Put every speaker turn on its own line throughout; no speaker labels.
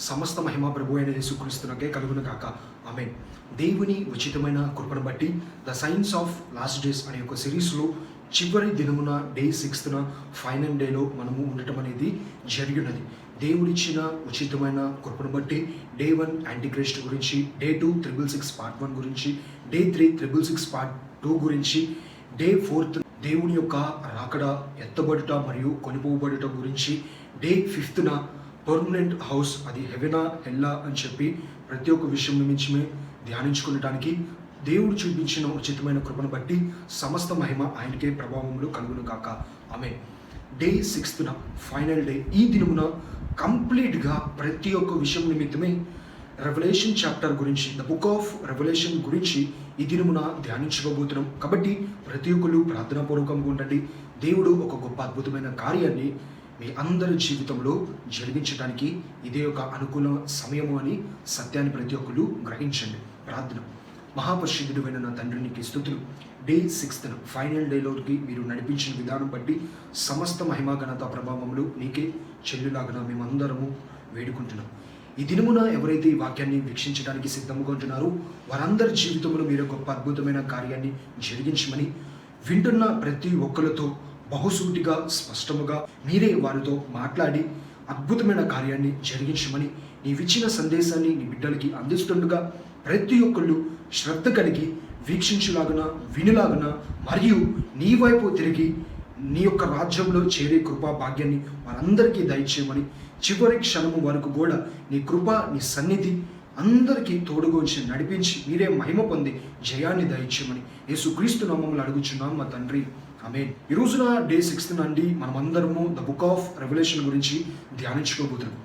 సమస్త మహిమ ప్రభు అయిన యేసుక్రీస్తునకే కలుగును గాక. ఆమేన్. దేవుని ఉచితమైన కృపను బట్టి the signs of last days అనే ఒక సిరీస్లో చివరి దినమున డే 6న ఫైనల్ డేలో మనము ఉండటం అనేది జరిగినది. దేవుడిచ్చిన ఉచితమైన కృపను బట్టి డే 1 యాంటీక్రైస్ట్ గురించి, డే 2 666 పార్ట్ 1 గురించి, డే 3 666 పార్ట్ 2 గురించి, డే 4 దేవుని యొక్క రాకడ, ఎత్తబడుట మరియు కొనిపోబడుట గురించి, డే 5న పర్మనెంట్ హౌస్, అది హెవెనా హెల్లా అని చెప్పి ప్రతి ఒక్క విషయం నిమించమే ధ్యానించుకునడానికి దేవుడు చూపించిన ఉచితమైన కృపను బట్టి సమస్త మహిమ ఆయనకే ప్రభావములు కలుగును కాక. ఆమేన్. డే 6న ఫైనల్ డే, ఈ దినమున కంప్లీట్గా ప్రతి ఒక్క విషయం నిమిత్తమే రెవల్యూషన్ చాప్టర్ గురించి, ద బుక్ ఆఫ్ రెవల్యూషన్ గురించి ఈ దినమున ధ్యానించుకోబోతున్నాం. కాబట్టి ప్రతి ఒక్కరు ప్రార్థనాపూర్వకంగా ఉండండి. దేవుడు ఒక గొప్ప అద్భుతమైన కార్యాన్ని మీ అందరి జీవితంలో జరిగించడానికి ఇదే ఒక అనుకూల సమయము అని సత్యాన్ని ప్రతి ఒక్కరు గ్రహించండి. ప్రార్థన. మహాపరిశుద్ధుడైన నా తండ్రి, నీకు స్తుతులు. డే 6న ఫైనల్ డేలోకి మీరు నడిపించిన విధానం బట్టి సమస్త మహిమా ఘనత ప్రభావములు నీకే చెల్లులాగన మేమందరము వేడుకుంటున్నాం. ఈ దినమున ఎవరైతే ఈ వాక్యాన్ని వీక్షించడానికి సిద్ధంగా ఉంటున్నారో వారందరి జీవితంలో మీరు గొప్ప అద్భుతమైన కార్యాన్ని జరిగించమని, వింటున్న ప్రతి ఒక్కరితో బహుసూటిగా స్పష్టముగా మీరే వారితో మాట్లాడి అద్భుతమైన కార్యాన్ని జరిగించమని, నీవిచ్చిన సందేశాన్ని నీ బిడ్డలకి అందిస్తుండగా ప్రతి ఒక్కళ్ళు శ్రద్ధ కలిగి వీక్షించులాగున, వినులాగున, మరియు నీ వైపు తిరిగి నీ యొక్క రాజ్యంలో చేరే కృపా భాగ్యాన్ని వారందరికీ దయచేయమని, చివరి క్షణము వరకు కూడా నీ కృప, నీ సన్నిధి అందరికీ తోడుగొంచి నడిపించి మీరే మహిమ పొంది జయాన్ని దయచేయమని యేసుక్రీస్తు నామములో అడుగుచున్నాం మా తండ్రి. ఆమేన్. ఈ రోజున డే 6 నుండి మనమందరము ద బుక్ ఆఫ్ రెవల్యూషన్ గురించి ధ్యానించుకోబోతున్నాం.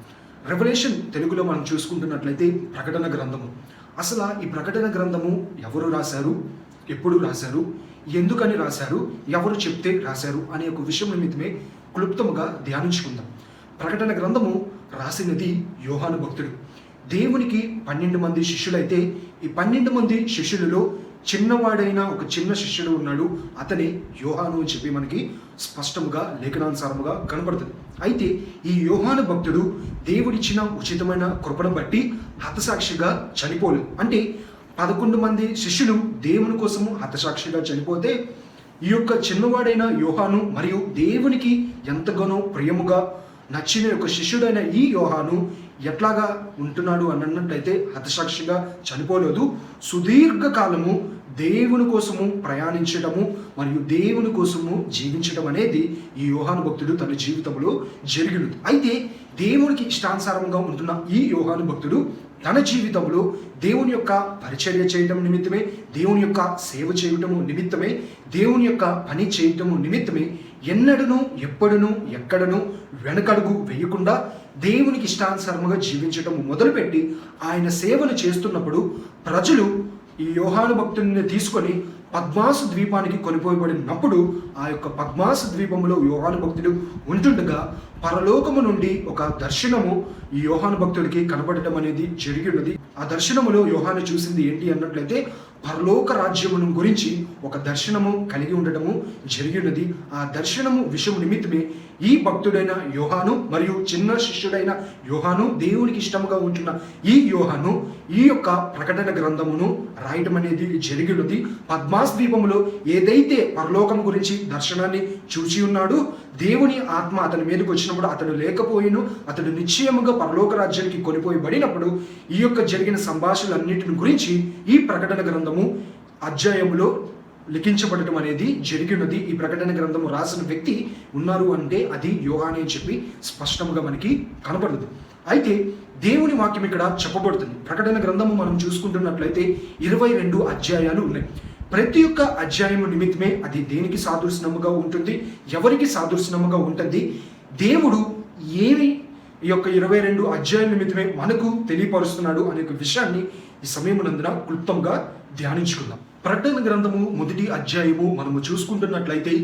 రెవల్యూషన్ తెలుగులో మనం చూసుకుంటున్నట్లయితే ప్రకటన గ్రంథము. అసలు ఈ ప్రకటన గ్రంథము ఎవరు రాశారు, ఎప్పుడు రాశారు, ఎందుకని రాశారు, ఎవరు చెప్తే రాశారు అనే ఒక విషయం నిమిత్తమే క్లుప్తముగా ధ్యానించుకుందాం. ప్రకటన గ్రంథము రాసినది యోహాను భక్తుడు. దేవునికి 12 మంది శిష్యులైతే ఈ 12 మంది శిష్యులలో చిన్నవాడైన ఒక చిన్న శిష్యుడు ఉన్నాడు. అతనే యోహాను అని చెప్పి మనకి స్పష్టముగా లేఖనానుసారముగా కనబడుతుంది. అయితే ఈ యోహాను భక్తుడు దేవుడిచ్చిన ఉచితమైన కృపను బట్టి హతసాక్షిగా చనిపోలేదు. అంటే 11 మంది శిష్యులు దేవుని కోసము హతసాక్షిగా చనిపోతే ఈ యొక్క చిన్నవాడైన యోహాను మరియు దేవునికి ఎంతగానో ప్రియముగా నచ్చిన యొక్క శిష్యుడైన ఈ యోహాను ఎట్లాగా ఉంటున్నాడు అని అన్నట్లయితే హతసాక్షిగా చనిపోలేదు. సుదీర్ఘకాలము దేవుని కోసము ప్రయాణించడము మరియు దేవుని కోసము జీవించడం అనేది ఈ యోహాను భక్తుడు తన జీవితంలో జరిగినది. అయితే దేవునికి ఇష్టానుసారంగా ఉంటున్న ఈ యోహాను భక్తుడు తన జీవితంలో దేవుని యొక్క పరిచర్య చేయటం నిమిత్తమే, దేవుని యొక్క సేవ చేయటము నిమిత్తమే, దేవుని యొక్క పని చేయటము నిమిత్తమే ఎన్నడను, ఎప్పుడును, ఎక్కడను వెనకడుగు వేయకుండా దేవునికి ఇష్టానుసారముగా జీవించటం మొదలుపెట్టి ఆయన సేవను చేస్తున్నప్పుడు ప్రజలు ఈ యోహాను భక్తుడిని తీసుకొని పద్మాసు ద్వీపానికి కొనిపోయబడినప్పుడు ఆ యొక్క పద్మాసు ద్వీపంలో యోహాను భక్తుడు ఉంటుండగా పరలోకము నుండి ఒక దర్శనము ఈ యోహాను భక్తుడికి కనబడటం అనేది జరిగి ఉన్నది. ఆ దర్శనములో యోహాను చూసింది ఏంటి అన్నట్లయితే పరలోక రాజ్యమును గురించి ఒక దర్శనము కలిగి ఉండటము జరిగి ఉన్నది. ఆ దర్శనము విషయం నిమిత్తమే ఈ భక్తుడైన యోహాను మరియు చిన్న శిష్యుడైన యోహాను, దేవునికి ఇష్టముగా ఉంటున్న ఈ యోహాను ఈ యొక్క ప్రకటన గ్రంథమును రాయటం అనేది జరిగి ఉన్నది. పద్మాస్ ద్వీపములో ఏదైతే పరలోకం గురించి దర్శనాన్ని చూచి ఉన్నాడో దేవుని ఆత్మ అతని మీదకి వచ్చినప్పుడు అతడు లేకపోయిను, అతడు నిశ్చయముగా పరలోక రాజ్యానికి కొనిపోయబడినప్పుడు ఈ యొక్క జరిగిన సంభాషణలన్నిటిని గురించి ఈ ప్రకటన గ్రంథము అధ్యాయములో లిఖించబడటం అనేది జరిగినది. ఈ ప్రకటన గ్రంథము రాసిన వ్యక్తి ఉన్నారు అంటే అది యోహానే అని చెప్పి స్పష్టంగా మనకి కనపడదు. అయితే దేవుని వాక్యం ఇక్కడ చెప్పబడుతుంది. ప్రకటన గ్రంథము మనం చూసుకుంటున్నట్లయితే 22 అధ్యాయాలు ఉన్నాయి. ప్రతి ఒక్క అధ్యాయము నిమిత్తమే అది దేనికి సాదృశ్యముగా ఉంటుంది, ఎవరికి సాదృశ్యముగా ఉంటుంది, దేవుడు ఏమి ఈ యొక్క 22 అధ్యాయం నిమిత్తమే మనకు తెలియపరుస్తున్నాడు అనే విషయాన్ని ఈ సమయమునందున క్లుప్తంగా ధ్యానించుకుందాం. ప్రకటన గ్రంథము 1వ అధ్యాయము మనము చూసుకుంటున్నట్లయితే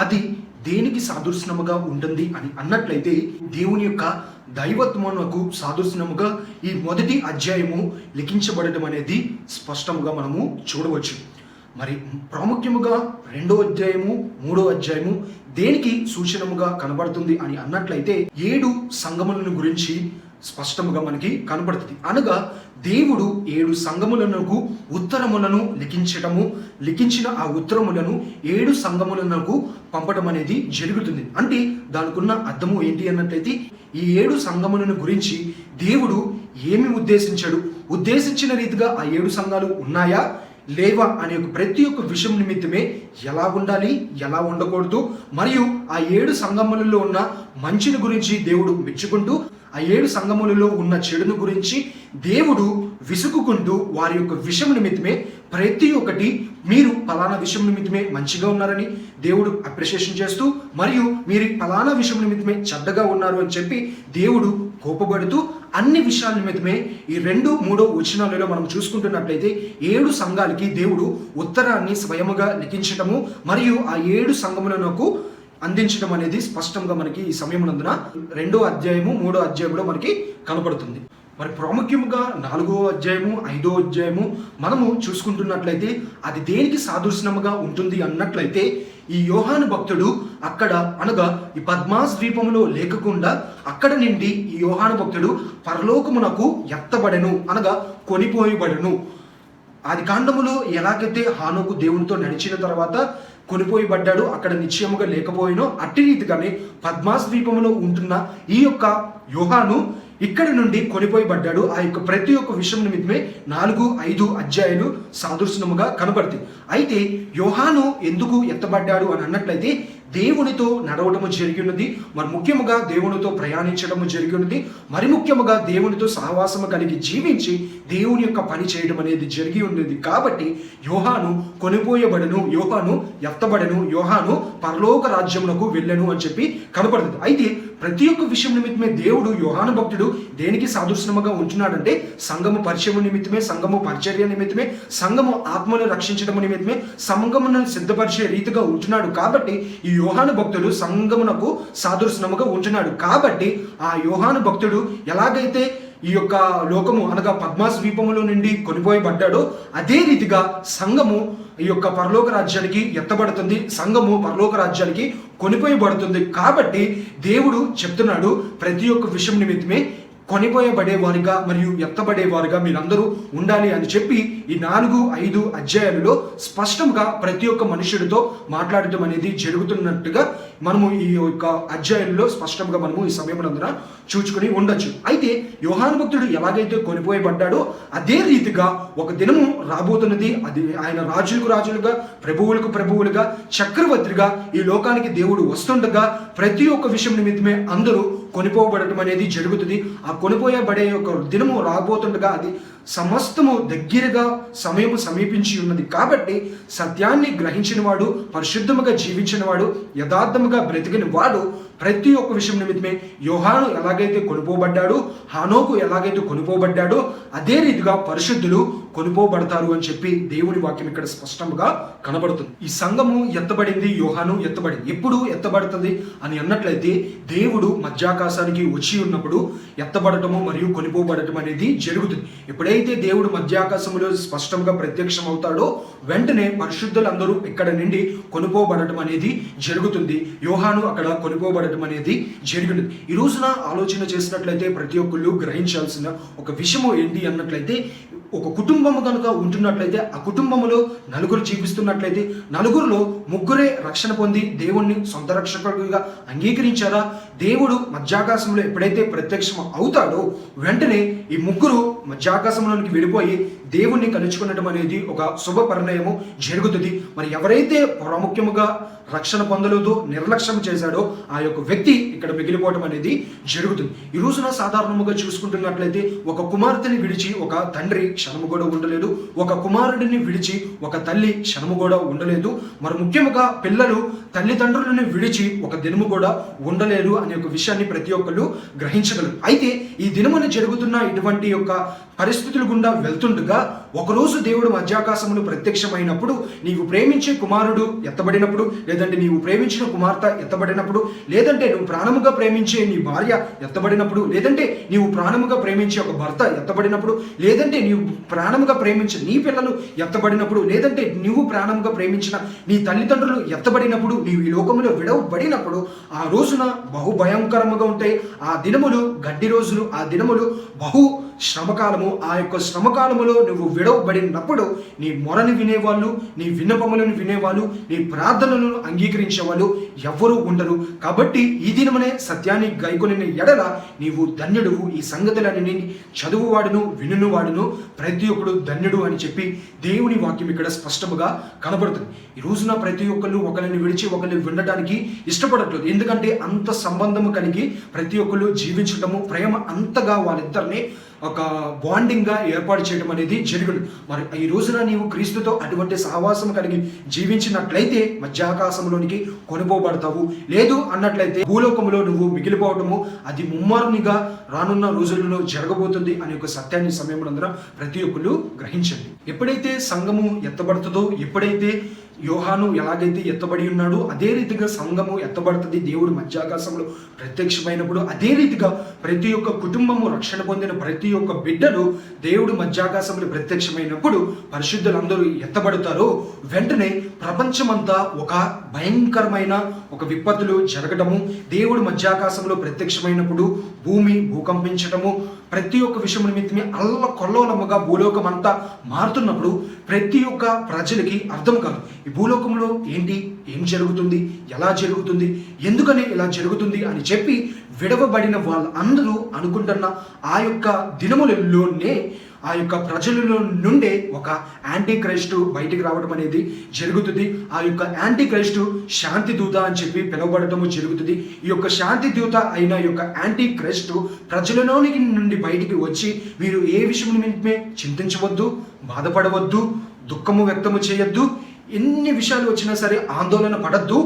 అది దేనికి సాదృశ్యముగా ఉంటుంది అని అన్నట్లయితే దేవుని యొక్క దైవత్వమునకు సాదృశ్యముగా ఈ 1వ అధ్యాయము లిఖించబడటం అనేది స్పష్టముగా మనము చూడవచ్చు. మరి ప్రాముఖ్యముగా 2వ అధ్యాయము 3వ దేనికి సూచనముగా కనబడుతుంది అని అన్నట్లయితే 7 సంగములను గురించి స్పష్టముగా మనకి కనపడుతుంది. అనగా దేవుడు 7 సంఘములకు ఉత్తరములను లిఖించిన ఆ ఉత్తరములను 7 సంఘములకు పంపడం అనేది జరుగుతుంది. అంటే దానికున్న అర్థము ఏంటి అన్నట్లయితే ఈ 7 సంఘములను గురించి దేవుడు ఏమి ఉద్దేశించిన రీతిగా ఆ 7 సంఘాలు ఉన్నాయా లేవా అనే ప్రతి ఒక్క విషయం నిమిత్తమే ఎలా ఉండాలి, ఎలా ఉండకూడదు, మరియు ఆ 7 సంఘములలో ఉన్న మంచిని గురించి దేవుడు మెచ్చుకుంటూ ఆ 7 సంఘములలో ఉన్న చెడును గురించి దేవుడు విసుగుకుంటూ వారి యొక్క విషయం నిమిత్తమే ప్రతి ఒక్కటి మీరు పలానా విషయం నిమిత్తమే మంచిగా ఉన్నారని దేవుడు అప్రిషియేషన్ చేస్తూ, మరియు మీరు పలానా విషయం నిమిత్తమే చెడ్డగా ఉన్నారు అని చెప్పి దేవుడు కోపపడుతూ అన్ని విషయాల నిమిత్తమే ఈ 2-3 వచనాలలో మనం చూసుకుంటున్నట్లయితే 7 సంఘాలకి దేవుడు ఉత్తరాన్ని స్వయముగా లిఖించటము మరియు ఆ 7 సంఘములకు అందించడం అనేది స్పష్టంగా మనకి ఈ సమయమునందున 2వ అధ్యాయము 3వ అధ్యాయంలో మనకి కనపడుతుంది. మరి ప్రాముఖ్యంగా 4వ అధ్యాయము 5వ అధ్యాయము మనము చూసుకుంటున్నట్లయితే అది దేనికి సాదృశ్యముగా ఉంటుంది అన్నట్లయితే ఈ యోహాను భక్తుడు అక్కడ అనగా ఈ పద్మాస్ ద్వీపములో లేకుండా అక్కడ నుండి ఈ యోహాను భక్తుడు పరలోకమునకు ఎత్తబడెను అనగా కొనిపోయబడెను. ఆది కాండములో ఎలాగైతే హానోకు దేవునితో నడిచిన తర్వాత కొనిపోయబడ్డాడు, అక్కడ నిశ్చయముగా లేకపోయినో అట్టి రీతిగానే పద్మాస్ ద్వీపంలో ఉంటున్న ఈ యొక్క యోహాను ఇక్కడి నుండి కొనిపోయబడ్డాడు. ఆ యొక్క ప్రతి ఒక్క విషయం నిమిత్తమే 4-5 అధ్యాయాలు సాదృశ్యముగా కనబడుతుంది. అయితే యోహాను ఎందుకు ఎత్తబడ్డాడు అని అన్నట్లయితే దేవునితో నడవడము జరిగి ఉన్నది, మరి ముఖ్యముగా దేవునితో ప్రయాణించడము జరిగి ఉన్నది, మరి ముఖ్యముగా దేవునితో సహవాసము కలిగి జీవించి దేవుని యొక్క పని చేయడం అనేది జరిగి ఉన్నది. కాబట్టి యోహాను కొనిపోయబడను, యోహాను ఎత్తబడను, యోహాను పరలోక రాజ్యమునకు వెళ్ళను అని చెప్పి కనపడుతుంది. అయితే ప్రతి ఒక్క విషయం నిమిత్తమే దేవుడు యోహాను భక్తుడు దేనికి సాదృశ్యముగా ఉంటున్నాడంటే సంఘము పరిచయము నిమిత్తమే, సంఘము పరిచర్య నిమిత్తమే, సంఘము ఆత్మను రక్షించడం నిమిత్తమే, సంఘమును సిద్ధపరిచే రీతిగా ఉంటున్నాడు. కాబట్టి ఈ యోహాను భక్తుడు సంఘమునకు సాదృశ్యముగా ఉంటున్నాడు. కాబట్టి ఆ యోహాను భక్తుడు ఎలాగైతే ఈ యొక్క లోకము అనగా పద్మాస్ ద్వీపములో నుండి కొనిపోయబడ్డాడో అదే రీతిగా సంఘము ఈ యొక్క పరలోక రాజ్యానికి ఎత్తబడుతుంది, సంఘము పరలోక రాజ్యానికి కొనిపోయబడుతుంది. కాబట్టి దేవుడు చెప్తున్నాడు ప్రతి ఒక్క విషయం నిమిత్తమే కొనిపోయబడేవారిగా మరియు ఎత్తబడేవారుగా మీరందరూ ఉండాలి అని చెప్పి ఈ 4-5 అధ్యాయాలలో స్పష్టంగా ప్రతి ఒక్క మనుషుడితో మాట్లాడటం అనేది జరుగుతున్నట్టుగా మనము ఈ యొక్క అధ్యాయంలో స్పష్టంగా మనము ఈ సమయమునందున చూచుకుని ఉండొచ్చు. అయితే యోహాను భక్తుడు ఎలాగైతే కొనిపోయబడ్డాడో అదే రీతిగా ఒక దినము రాబోతున్నది. అది ఆయన రాజులుగా ప్రభువులకు ప్రభువులుగా చక్రవర్తిగా ఈ లోకానికి దేవుడు వస్తుండగా ప్రతి ఒక్క విషయం నిమిత్తమే అందరూ కొనిపోబడటం అనేది జరుగుతుంది. ఆ కొనిపోయబడే ఒక దినము రాబోతుండగా అది సమస్తము దగ్గరగా సమయము సమీపించి ఉన్నది. కాబట్టి సత్యాన్ని గ్రహించిన వాడు, పరిశుద్ధముగా జీవించిన వాడు, యథార్థముగా బ్రతికిన వాడు ప్రతి ఒక్క విషయం నిమిత్తమే యోహాను ఎలాగైతే కొనిపోబడ్డాడో, హానోకు ఎలాగైతే కొనిపోబడ్డాడో అదే రీతిగా పరిశుద్ధులు కొనిపోబడతారు అని చెప్పి దేవుని వాక్యం ఇక్కడ స్పష్టంగా కనబడుతుంది. ఈ సంఘము ఎత్తబడింది, యోహాను ఎత్తబడింది. ఎప్పుడు ఎత్తబడుతుంది అని అన్నట్లయితే దేవుడు మధ్యాకాశానికి వచ్చి ఉన్నప్పుడు ఎత్తబడటము మరియు కొనిపోబడటం అనేది జరుగుతుంది. ఎప్పుడైతే దేవుడు మధ్యాకాశములో స్పష్టంగా ప్రత్యక్షం అవుతాడో వెంటనే పరిశుద్ధులందరూ ఇక్కడ నుండి కొనిపోబడటం అనేది జరుగుతుంది. యోహాను అక్కడ కొనిపోబడటం అనేది జరిగింది. ఈ రోజున ఆలోచన చేసినట్లయితే ప్రతి ఒక్కళ్ళు గ్రహించాల్సిన ఒక విషయము ఏంటి అన్నట్లయితే ఒక కుటుంబము కనుక ఉంటున్నట్లయితే ఆ కుటుంబములో నలుగురు జీవిస్తున్నట్లయితే నలుగురులో ముగ్గురే రక్షణ పొంది దేవుణ్ణి సొంత రక్షకుడిగా అంగీకరించారా? దేవుడు మధ్యాకాశంలో ఎప్పుడైతే ప్రత్యక్షం అవుతాడో వెంటనే ఈ ముగ్గురు మధ్యాకాశంలోనికి వెళ్ళిపోయి దేవుణ్ణి కలుసుకునడం అనేది ఒక శుభ పరిణయము జరుగుతుంది. మరి ఎవరైతే ప్రాముఖ్యముగా రక్షణ పొందలేదో నిర్లక్ష్యం చేశాడో ఆ యొక్క వ్యక్తి ఇక్కడ మిగిలిపోవడం అనేది జరుగుతుంది. ఈ రోజున సాధారణముగా చూసుకుంటున్నట్లయితే ఒక కుమార్తెని విడిచి ఒక తండ్రి క్షణము కూడా ఉండలేదు, ఒక కుమారుడిని విడిచి ఒక తల్లి క్షణము కూడా ఉండలేదు. మరి ముఖ్యంగా పిల్లలు తల్లిదండ్రులను విడిచి ఒక దినము కూడా ఉండలేరు అనే ఒక విషయాన్ని ప్రతి ఒక్కళ్ళు గ్రహించగలరు. అయితే ఈ దినమున జరుగుతున్న ఇటువంటి యొక్క పరిస్థితుల గుండా వెళ్తుండగా ఒకరోజు దేవుడు మధ్యాకాశములో ప్రత్యక్షమైనప్పుడు నీవు ప్రేమించే కుమారుడు ఎత్తబడినప్పుడు, లేదంటే నీవు ప్రేమించిన కుమార్తె ఎత్తబడినప్పుడు, లేదంటే నువ్వు ప్రాణముగా ప్రేమించే నీ భార్య ఎత్తబడినప్పుడు, లేదంటే నీవు ప్రాణముగా ప్రేమించే ఒక భర్త ఎత్తబడినప్పుడు, లేదంటే నీవు ప్రాణముగా ప్రేమించే నీ పిల్లలు ఎత్తబడినప్పుడు, లేదంటే నువ్వు ప్రాణముగా ప్రేమించిన నీ తల్లిదండ్రులు ఎత్తబడినప్పుడు, నీవు ఈ లోకములో విడవబడినప్పుడు ఆ రోజున బహు భయంకరముగా ఉంటాయి. ఆ దినములు గడ్డి రోజులు, ఆ దినములు బహు శ్రమకాలము. ఆ యొక్క శ్రమకాలములో నువ్వు విడవబడినప్పుడు నీ మొరని వినేవాళ్ళు, నీ విన్నపములను వినేవాళ్ళు, నీ ప్రార్థనలను అంగీకరించేవాళ్ళు ఎవ్వరూ ఉండరు. కాబట్టి ఈ దినమనే సత్యాన్ని గైకొనిన ఎడల నీవు ధన్యుడువు. ఈ సంగతులన్నీ చదువువాడును వినువాడును ప్రతి ఒక్కడు ధన్యుడు అని చెప్పి దేవుని వాక్యం ఇక్కడ స్పష్టముగా కనబడుతుంది. ఈ రోజున ప్రతి ఒక్కళ్ళు ఒకరిని విడిచి ఒకరిని వినడానికి ఇష్టపడట్లేదు. ఎందుకంటే అంత సంబంధము కలిగి ప్రతి ఒక్కళ్ళు జీవించటము, ప్రేమ అంతగా వాళ్ళిద్దరిని ఒక బాండింగ్గా ఏర్పాటు చేయడం అనేది జరిగింది. మరి ఈ రోజున నీవు క్రీస్తుతో అటువంటి సహవాసం కలిగి జీవించినట్లయితే మధ్యాకాశంలోనికి కొనుపోబడతావు. లేదు అన్నట్లయితే భూలోకంలో నువ్వు మిగిలిపోవటము అది ముమ్మారునిగా రానున్న రోజులలో జరగబోతుంది అనే ఒక సత్యాన్ని సమయంలో ప్రతి ఒక్కరు గ్రహించండి. ఎప్పుడైతే సంఘము ఎత్తబడుతుందో, ఎప్పుడైతే యోహాను ఎలాగైతే ఎత్తబడి ఉన్నాడో అదే రీతిగా సంఘము ఎత్తబడుతుంది. దేవుడు మధ్యాకాశంలో ప్రత్యక్షమైనప్పుడు అదే రీతిగా ప్రతి ఒక్క కుటుంబము రక్షణ పొందిన ప్రతి ఒక్క బిడ్డలు దేవుడు మధ్యాకాశంలో ప్రత్యక్షమైనప్పుడు పరిశుద్ధులందరూ ఎత్తబడతారో వెంటనే ప్రపంచమంతా ఒక భయంకరమైన ఒక విపత్తులు జరగటము, దేవుడు మధ్యాకాశంలో ప్రత్యక్షమైనప్పుడు భూమి భూకంపించటము, ప్రతి ఒక్క విషయం నిమిత్తమే అల్లకొల్లోలముగా భూలోకం అంతా మారుతున్నప్పుడు ప్రతి ఒక్క ప్రజలకి అర్థం కాదు ఈ భూలోకంలో ఏంటి, ఏం జరుగుతుంది, ఎలా జరుగుతుంది, ఎందుకని ఇలా జరుగుతుంది అని చెప్పి విడవబడిన వాళ్ళందరూ అనుకుంటున్న ఆ యొక్క దినములలోనే ఆ యొక్క ప్రజలలో నుండే ఒక యాంటీ క్రైస్టు బయటికి రావడం అనేది జరుగుతుంది. ఆ యొక్క యాంటీ క్రైస్టు శాంతి దూత అని చెప్పి పిలువబడటము జరుగుతుంది. ఈ యొక్క శాంతి దూత అయిన యొక్క యాంటీ క్రైస్టు ప్రజలలోనికి నుండి బయటికి వచ్చి మీరు ఏ విషయం నిమిత్తమే చింతించవద్దు, బాధపడవద్దు, దుఃఖము వ్యక్తము చేయొద్దు, ఎన్ని విషయాలు వచ్చినా సరే ఆందోళన పడద్దు.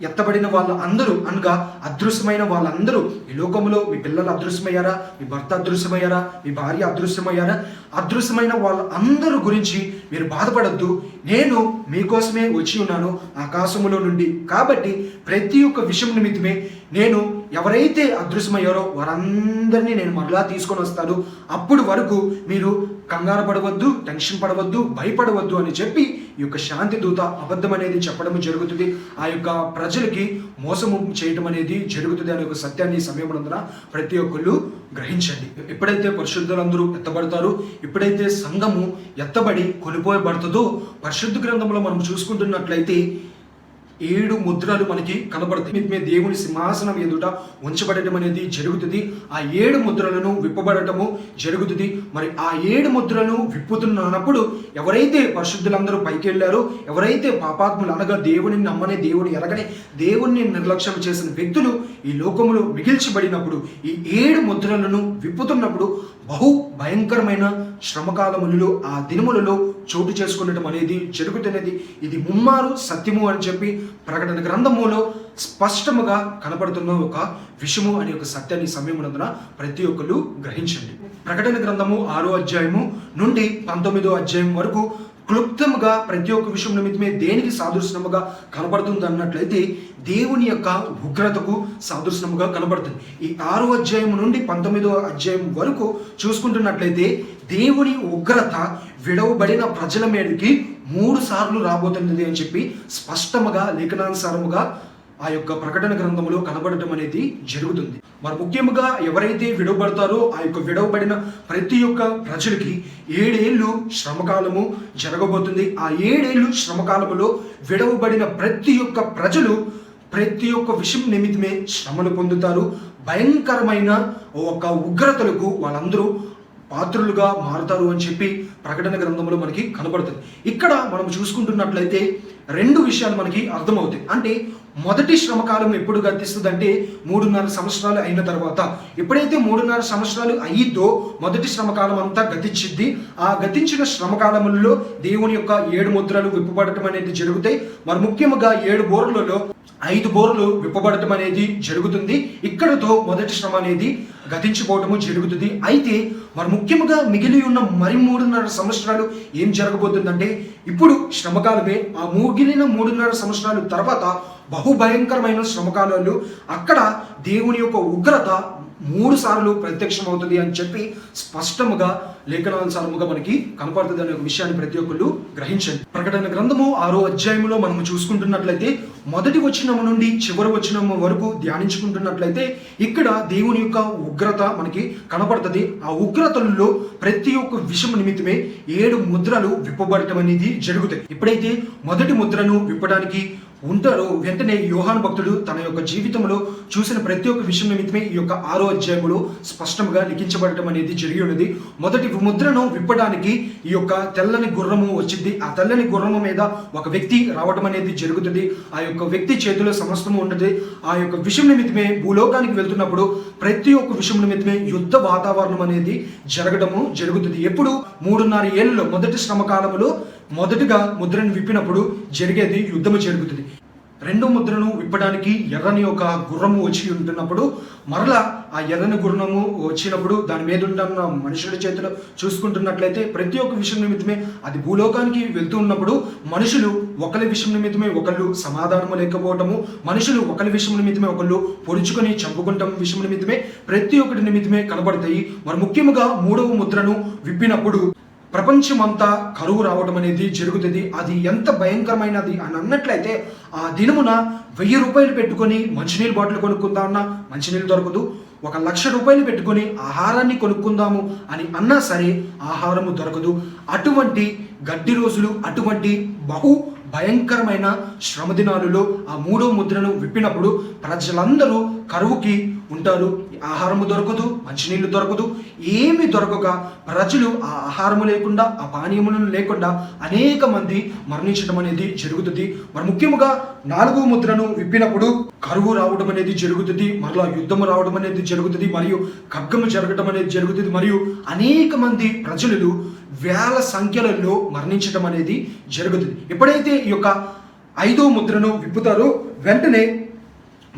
ఎత్తబడిన వాళ్ళ అందరూ అనగా అదృశ్యమైన వాళ్ళందరూ ఈ లోకంలో మీ పిల్లలు అదృశ్యమయ్యారా, మీ భర్త అదృశ్యమయ్యారా, మీ భార్య అదృశ్యమయ్యారా, అదృశ్యమైన వాళ్ళ అందరూ గురించి మీరు బాధపడద్దు. నేను మీకోసమే వచ్చి ఉన్నాను ఆకాశములో నుండి. కాబట్టి ప్రతి ఒక్క విషయం నిమిత్తమే నేను ఎవరైతే అదృశ్యమయ్యారో వారందరినీ నేను మరలా తీసుకొని వస్తాను. అప్పుడు వరకు మీరు కంగారు పడవద్దు, టెన్షన్ పడవద్దు, భయపడవద్దు అని చెప్పి ఈ యొక్క శాంతి దూత అబద్ధం అనేది చెప్పడం జరుగుతుంది. ఆ యొక్క ప్రజలకి మోసము చేయటం అనేది జరుగుతుంది అనే ఒక సత్యాన్ని సమయమునందున ప్రతి ఒక్కళ్ళు గ్రహించండి. ఎప్పుడైతే పరిశుద్ధులందరూ ఎత్తబడతారో, ఎప్పుడైతే సంఘము ఎత్తబడి కొనిపోయబడుతుందో, పరిశుద్ధ గ్రంథంలో మనం చూసుకుంటున్నట్లయితే 7 ముద్రలు మనకి కనబడతాయి. దేవుని సింహాసనం ఎదుట ఉంచబడటం అనేది జరుగుతుంది. ఆ 7 ముద్రలను విప్పబడటము జరుగుతుంది. మరి ఆ 7 ముద్రలను విప్పుతున్నప్పుడు ఎవరైతే పరిశుద్ధులందరూ పైకి వెళ్ళారో, ఎవరైతే పాపాత్ములు అనగా దేవుని నమ్మని, దేవుని ఎరగని, దేవుణ్ణి నిర్లక్ష్యం చేసిన వ్యక్తులు ఈ లోకములో మిగిల్చబడినప్పుడు ఈ 7 ముద్రలను విప్పుతున్నప్పుడు బహు భయంకరమైన శ్రమకాలములలో ఆ దినములలో చోటు చేసుకునడం అనేది జరుగుతున్నది. ఇది ముమ్మారు సత్యము అని చెప్పి ప్రకటన గ్రంథములో స్పష్టముగా కనపడుతున్న ఒక విషయము అనే ఒక సత్యాన్ని సమయమునందున ప్రతి ఒక్కరు గ్రహించండి. ప్రకటన గ్రంథము 6వ అధ్యాయము నుండి 19వ అధ్యాయం వరకు క్లుప్తముగా ప్రతి ఒక్క విషయం నిమిత్తమే దేనికి సాదృశ్యముగా కనబడుతుంది అన్నట్లయితే దేవుని యొక్క ఉగ్రతకు సాదృశ్యముగా కనబడుతుంది. ఈ 6వ అధ్యాయం నుండి 19వ అధ్యాయం వరకు చూసుకుంటున్నట్లయితే దేవుని ఉగ్రత విడవబడిన ప్రజల మీదకి 3 సార్లు రాబోతున్నది అని చెప్పి స్పష్టముగా లేఖనానుసారముగా ఆ యొక్క ప్రకటన గ్రంథములో కనబడటం అనేది జరుగుతుంది. మరి ముఖ్యంగా ఎవరైతే విడవబడతారో ఆ యొక్క విడవబడిన ప్రతి ఒక్క ప్రజలకి 7 ఏళ్ళు శ్రమకాలము జరగబోతుంది. ఆ 7 ఏళ్ళు శ్రమకాలములో విడవబడిన ప్రతి ఒక్క ప్రజలు ప్రతి ఒక్క విషయం నిమిత్తమే శ్రమలు పొందుతారు. భయంకరమైన ఒక ఉగ్రతలకు వాళ్ళందరూ పాత్రులుగా మారుతారు అని చెప్పి ప్రకటన గ్రంథంలో మనకి కనబడుతుంది. ఇక్కడ మనం చూసుకుంటున్నట్లయితే 2 విషయాలు మనకి అర్థమవుతాయి. అంటే మొదటి శ్రమకాలం ఎప్పుడు గతిస్తుందంటే 3.5 సంవత్సరాలు అయిన తర్వాత. ఎప్పుడైతే 3.5 సంవత్సరాలు అయ్యిద్దో మొదటి శ్రమకాలం అంతా గతించిద్ది. ఆ గతించిన శ్రమకాలములలో దేవుని యొక్క 7 ముద్రలు విప్పబడటం అనేది జరుగుతాయి. మరి ముఖ్యంగా 7 బోర్లలో 5 బోర్లు విప్పబడటం అనేది జరుగుతుంది. ఇక్కడతో మొదటి శ్రమ అనేది గతించిపోవటము జరుగుతుంది. అయితే మరి ముఖ్యంగా మిగిలి ఉన్న మరి 3.5 సంవత్సరాలు ఏం జరగబోతుందంటే, ఇప్పుడు శ్రమకాలమే. ఆ మిగిలిన 3.5 సంవత్సరాల తర్వాత బహుభయంకరమైన శ్రమకాలాలు, అక్కడ దేవుని యొక్క ఉగ్రత 3 సార్లు ప్రత్యక్షమవుతుంది అని చెప్పి స్పష్టముగా లేఖనానుసారముగా మనకి కనపడుతుంది అనే ఒక విషయాన్ని ప్రతి ఒక్కళ్ళు గ్రహించండి. ప్రకటన గ్రంథము 6వ అధ్యాయంలో మనము చూసుకుంటున్నట్లయితే మొదటి వచనం నుండి చివరి వచనం వరకు ధ్యానించుకుంటున్నట్లయితే ఇక్కడ దేవుని యొక్క ఉగ్రత మనకి కనపడుతుంది. ఆ ఉగ్రతల్లో ప్రతి ఒక్క విషయం నిమిత్తమే 7 ముద్రలు విప్పబడటం అనేది జరుగుతాయి. ఎప్పుడైతే మొదటి ముద్రను విప్పడానికి ఉంటారో వెంటనే యోహాను భక్తుడు తన యొక్క జీవితంలో చూసిన ప్రతి ఒక్క విషయం నిమిత్తమే ఈ యొక్క 6వ అధ్యాయంలో స్పష్టంగా లిఖించబడటం అనేది జరిగి ఉన్నది. మొదటి ముద్రను విప్పడానికి ఈ యొక్క తెల్లని గుర్రము వచ్చింది. ఆ తెల్లని గుర్రము మీద ఒక వ్యక్తి రావడం అనేది జరుగుతుంది. ఆ యొక్క వ్యక్తి చేతిలో సమస్తము ఉంటుంది. ఆ యొక్క విషయం నిమిత్తమే భూలోకానికి వెళ్తున్నప్పుడు ప్రతి ఒక్క విషయం నిమిత్తమే యుద్ధ వాతావరణం అనేది జరగడము జరుగుతుంది. ఎప్పుడు 3.5 ఏళ్ళలో మొదటి శ్రమకాలంలో మొదటిగా ముద్రను విప్పినప్పుడు జరిగేది యుద్ధము జరుగుతుంది. రెండో ముద్రను విప్పడానికి ఎర్రని ఒక గుర్రము వచ్చి ఉంటున్నప్పుడు మరలా ఆ ఎర్రని గుర్రము వచ్చినప్పుడు దాని మీద ఉన్న మనుషుల చేతిలో చూసుకుంటున్నట్లయితే ప్రతి ఒక్క విషయం నిమిత్తమే అది భూలోకానికి వెళ్తూ ఉన్నప్పుడు మనుషులు ఒకరి విషయం నిమిత్తమే ఒకళ్ళు సమాధానము లేకపోవటము, మనుషులు ఒకరి విషయం నిమిత్తమే ఒకళ్ళు పొడుచుకొని చంపుకుంటాం విషయం నిమిత్తమే ప్రతి ఒక్కటి నిమిత్తమే కనబడతాయి. మరి ముఖ్యంగా 3వ ముద్రను విప్పినప్పుడు ప్రపంచమంతా కరువు రావడం అనేది జరుగుతుంది. అది ఎంత భయంకరమైనది అని అన్నట్లయితే ఆ దినమున 1000 రూపాయలు పెట్టుకొని మంచినీళ్ళు బాటిల్ కొనుక్కుందామన్నా మంచినీళ్ళు దొరకదు. 1,00,000 రూపాయలు పెట్టుకొని ఆహారాన్ని కొనుక్కుందాము అని అన్నా సరే ఆహారము దొరకదు. అటువంటి గడ్డి రోజులు, అటువంటి బహు భయంకరమైన శ్రమ దినాలలో ఆ 3వ ముద్రను విప్పినప్పుడు ప్రజలందరూ కరువుకి ఉంటారు. ఆహారము దొరకదు, మంచినీళ్ళు దొరకదు, ఏమి దొరకక ప్రజలు ఆ ఆహారము లేకుండా ఆ పానీయములను లేకుండా అనేక మంది మరణించడం అనేది జరుగుతుంది. మరి ముఖ్యంగా 4వ ముద్రను విప్పినప్పుడు కరువు రావడం అనేది జరుగుతుంది, మరలా యుద్ధము రావడం అనేది జరుగుతుంది, మరియు ఖడ్గము జరగడం అనేది జరుగుతుంది, మరియు అనేక మంది ప్రజలు వేల సంఖ్యలలో మరణించడం అనేది జరుగుతుంది. ఎప్పుడైతే ఈ యొక్క 5వ ముద్రను విప్పుతారో వెంటనే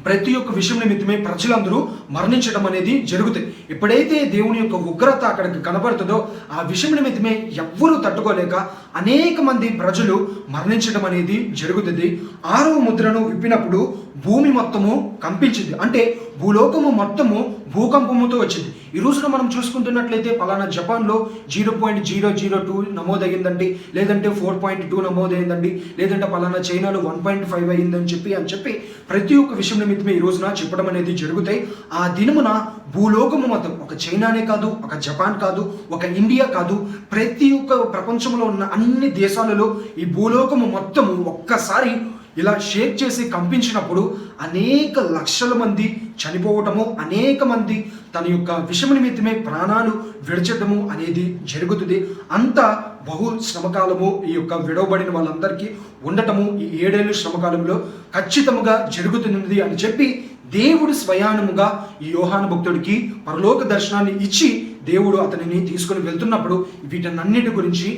ప్రతి ఒక్క విషయం నిమిత్తమే ప్రజలందరూ మరణించడం అనేది జరుగుతాయి. ఎప్పుడైతే దేవుని యొక్క ఉగ్రత అక్కడికి కనబడుతుందో ఆ విషయం నిమిత్తమే ఎవ్వరూ తట్టుకోలేక అనేక మంది ప్రజలు మరణించడం అనేది జరుగుతుంది. 6వ ముద్రను విప్పినప్పుడు భూమి మొత్తము కంపించింది. అంటే భూలోకము మొత్తము భూకంపముతో వచ్చింది. ఈ రోజున మనం చూసుకుంటున్నట్లయితే పలానా జపాన్లో 0.002 నమోదయ్యిందండి, లేదంటే 4.2 నమోదైందండి, లేదంటే పలానా చైనాలో 1.5 అయ్యిందని చెప్పి ప్రతి ఒక్క విషయం నిమిత్తమే ఈ రోజున చెప్పడం అనేది జరుగుతాయి. ఆ దినమున భూలోకము మొత్తం, ఒక చైనానే కాదు, ఒక జపాన్ కాదు, ఒక ఇండియా కాదు, ప్రతి ఒక్క ప్రపంచంలో ఉన్న అన్ని దేశాలలో ఈ భూలోకము మొత్తము ఒక్కసారి ఇలా షేక్ చేసి కంపించినప్పుడు అనేక లక్షల మంది చనిపోవటము, అనేక మంది తన యొక్క విషయం నిమిత్తమే ప్రాణాలు విడచడము అనేది జరుగుతుంది. అంత బహు శ్రమకాలము ఈ యొక్క విడవబడిన వాళ్ళందరికీ ఉండటము ఈ 7 ఏళ్ళు శ్రమకాలంలో ఖచ్చితంగా జరుగుతున్నది అని చెప్పి దేవుడు స్వయానముగా ఈ యోహాను భక్తుడికి పరలోక దర్శనాన్ని ఇచ్చి దేవుడు అతనిని తీసుకొని వెళ్తున్నప్పుడు వీటన్నిటి గురించి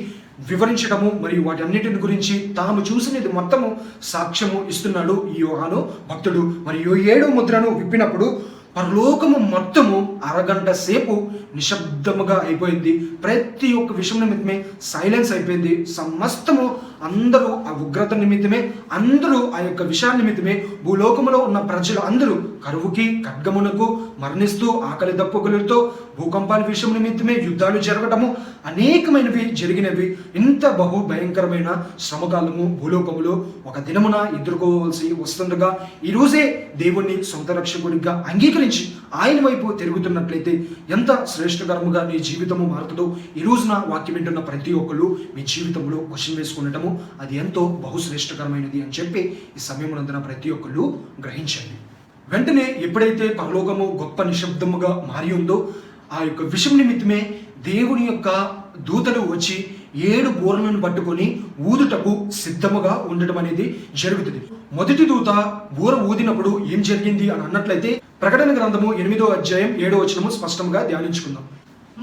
వివరించడము మరియు వాటన్నిటిని గురించి తాము చూసినది మొత్తము సాక్ష్యము ఇస్తున్నాడు ఈ యోహాను భక్తుడు. మరియు 7వ ముద్రను విప్పినప్పుడు పరలోకము మొత్తము అరగంట సేపు నిశ్శబ్దముగా అయిపోయింది. ప్రతి ఒక్క విషయం నిమిత్తమే సైలెన్స్ అయిపోయింది. సమస్తము అందరూ ఆ ఉగ్రత నిమిత్తమే, అందరూ ఆ యొక్క విషయాన్ని నిమిత్తమే భూలోకములో ఉన్న ప్రజలు అందరూ కరువుకి ఖడ్గమునకు మరణిస్తూ ఆకలి దప్పుకులతో భూకంపాల విషయం నిమిత్తమే యుద్ధాలు జరగటము అనేకమైనవి జరిగినవి. ఇంత బహు భయంకరమైన శ్రమకాలము భూలోకములో ఒక దినమున ఎదుర్కోవాల్సి వస్తుండగా ఈరోజే దేవుణ్ణి సొంత రక్షకుడిగా అంగీకరించి ఆయన వైపు తిరుగుతున్నట్లయితే ఎంత శ్రేష్టకరముగా నీ జీవితము మారుతుందో ఈ రోజున వాక్యం వింటున్న ప్రతి ఒక్కరు మీ జీవితంలో క్వశ్చన్ వేసుకునటము అది ఎంతో బహుశ్రేష్టకరమైనది అని చెప్పి ఈ సమయమునందున ప్రతి ఒక్కరు గ్రహించండి. వెంటనే ఎప్పుడైతే పరలోకము గొప్ప నిశ్శబ్దముగా మారి ఉందో ఆ యొక్క విషయం నిమిత్తమే దేవుని యొక్క దూతలు వచ్చి 7 బూరలను పట్టుకొని ఊదుటకు సిద్ధముగా ఉండటం అనేది జరుగుతుంది. మొదటి దూత బూర ఊదినప్పుడు ఏం జరిగింది అని అన్నట్లయితే ప్రకటన గ్రంథము 8వ అధ్యాయం 7వ వచనము స్పష్టంగా ధ్యానించుకుందాం.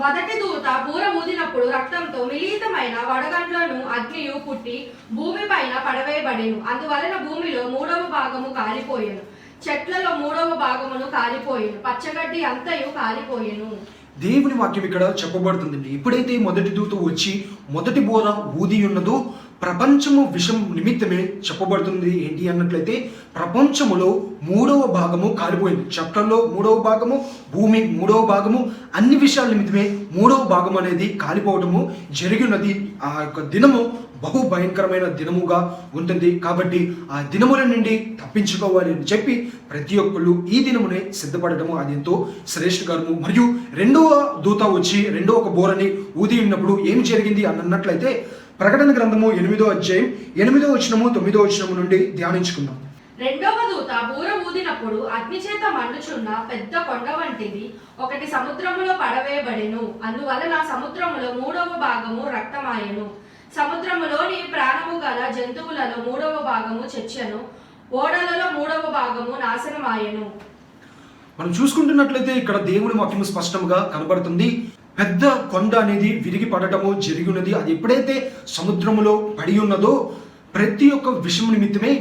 మొదటి దూత బూర ఊదినప్పుడు రక్తంతో మిళితమైన వడగండ్లను అగ్నియు పుట్టి భూమి పైన పడవేయబడెను. అందువలన భూమిలో 3వ భాగము కాలిపోయెను, చెట్లలో 3వ భాగమును కాలిపోయెను, పచ్చగడ్డి అంతయు కాలిపోయెను.
దేవుని వాక్యం ఇక్కడ చెప్పబడుతుందండి. ఎప్పుడైతే మొదటి దూత వచ్చి మొదటి బోర ఊది ఉన్నదో ప్రపంచము విషం నిమిత్తమే చెప్పబడుతుంది. ఏంటి అన్నట్లయితే ప్రపంచములో 3వ భాగము కాలిపోయింది. చట్టంలో 3వ భాగము, భూమి 3వ భాగము, అన్ని విషయాల నిమిత్తమే 3వ భాగం అనేది కాలిపోవటము జరిగినది. ఆ యొక్క దినము బహు భయంకరమైన దినముగా ఉంటుంది. కాబట్టి ఆ దినముల నుండి తప్పించుకోవాలి అని చెప్పి ప్రతి ఒక్కళ్ళు ఈ దినమునే సిద్ధపడటము అది ఎంతో శ్రేష్ఠకరము. మరియు రెండవ దూత వచ్చి రెండవ ఒక బోరని ఊది ఉన్నప్పుడు ఏం జరిగింది అని అన్నట్లయితే ప్రకటన గ్రంథము 8వ అధ్యాయం 8వ వచనము 9వ వచనము నుండి ధ్యానించుకుందాం.
రెండవ దూత బూర ఊదినప్పుడు అగ్ని చేత మండుచున్న పెద్ద కొండ వంటిది ఒకటి సముద్రములో పడవేయబడెను. అందువలన సముద్రములో 3వ భాగము రక్తమాయెను. సముద్రములోని ప్రాణము గల జంతువులలో 3వ భాగము చచ్చెను. ఓడలలో 3వ భాగము నాశనమాయెను.
మనం చూసుకుంటున్నట్లయితే ఇక్కడ దేవుని వాక్యము స్పష్టంగా కనబడుతుంది. పెద్ద కొండ అనేది విరిగి పడటము జరిగి ఉన్నది. అది ఎప్పుడైతే సముద్రములో పడి ఉన్నదో ప్రతి ఒక్క విషయం నిమిత్తమే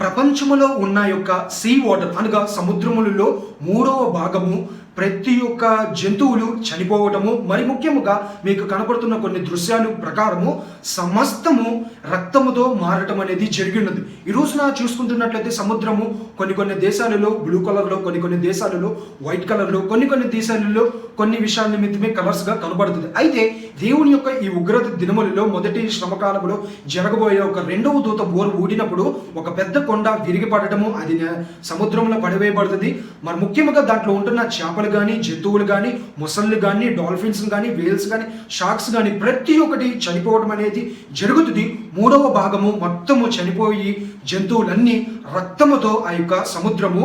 ప్రపంచములో ఉన్న యొక్క సీ వాటర్ అనగా సముద్రములలో 3వ భాగము ప్రతి ఒక్క జంతువులు చనిపోవటము, మరి ముఖ్యముగా మీకు కనపడుతున్న కొన్ని దృశ్యాలు ప్రకారము సమస్తము రక్తముతో మారటం అనేది జరిగి ఉన్నది. ఈ రోజున చూసుకుంటున్నట్లయితే సముద్రము కొన్ని దేశాలలో బ్లూ కలర్లో, కొన్ని దేశాలలో వైట్ కలర్లో, కొన్ని దేశాలలో కొన్ని విషయాల నిమిత్తమే కలర్స్గా కనబడుతుంది. అయితే దేవుని యొక్క ఈ ఉగ్రత దినములలో మొదటి శ్రమకాలంలో జరగబోయే ఒక రెండవ దూత బోరు ఊడినప్పుడు ఒక పెద్ద కొండ విరిగి పడటము అది సముద్రంలో పడివేయబడుతుంది. మరి ముఖ్యంగా దాంట్లో ఉంటున్న చేపలు కానీ, జంతువులు కానీ, మొసళ్ళు కానీ, డాల్ఫిన్స్ కానీ, వేల్స్ కానీ, షార్క్స్ కానీ ప్రతి ఒక్కటి చనిపోవడం అనేది జరుగుతుంది. 3వ భాగము మొత్తము చనిపోయి జంతువులన్నీ రక్తముతో ఆ యొక్క సముద్రము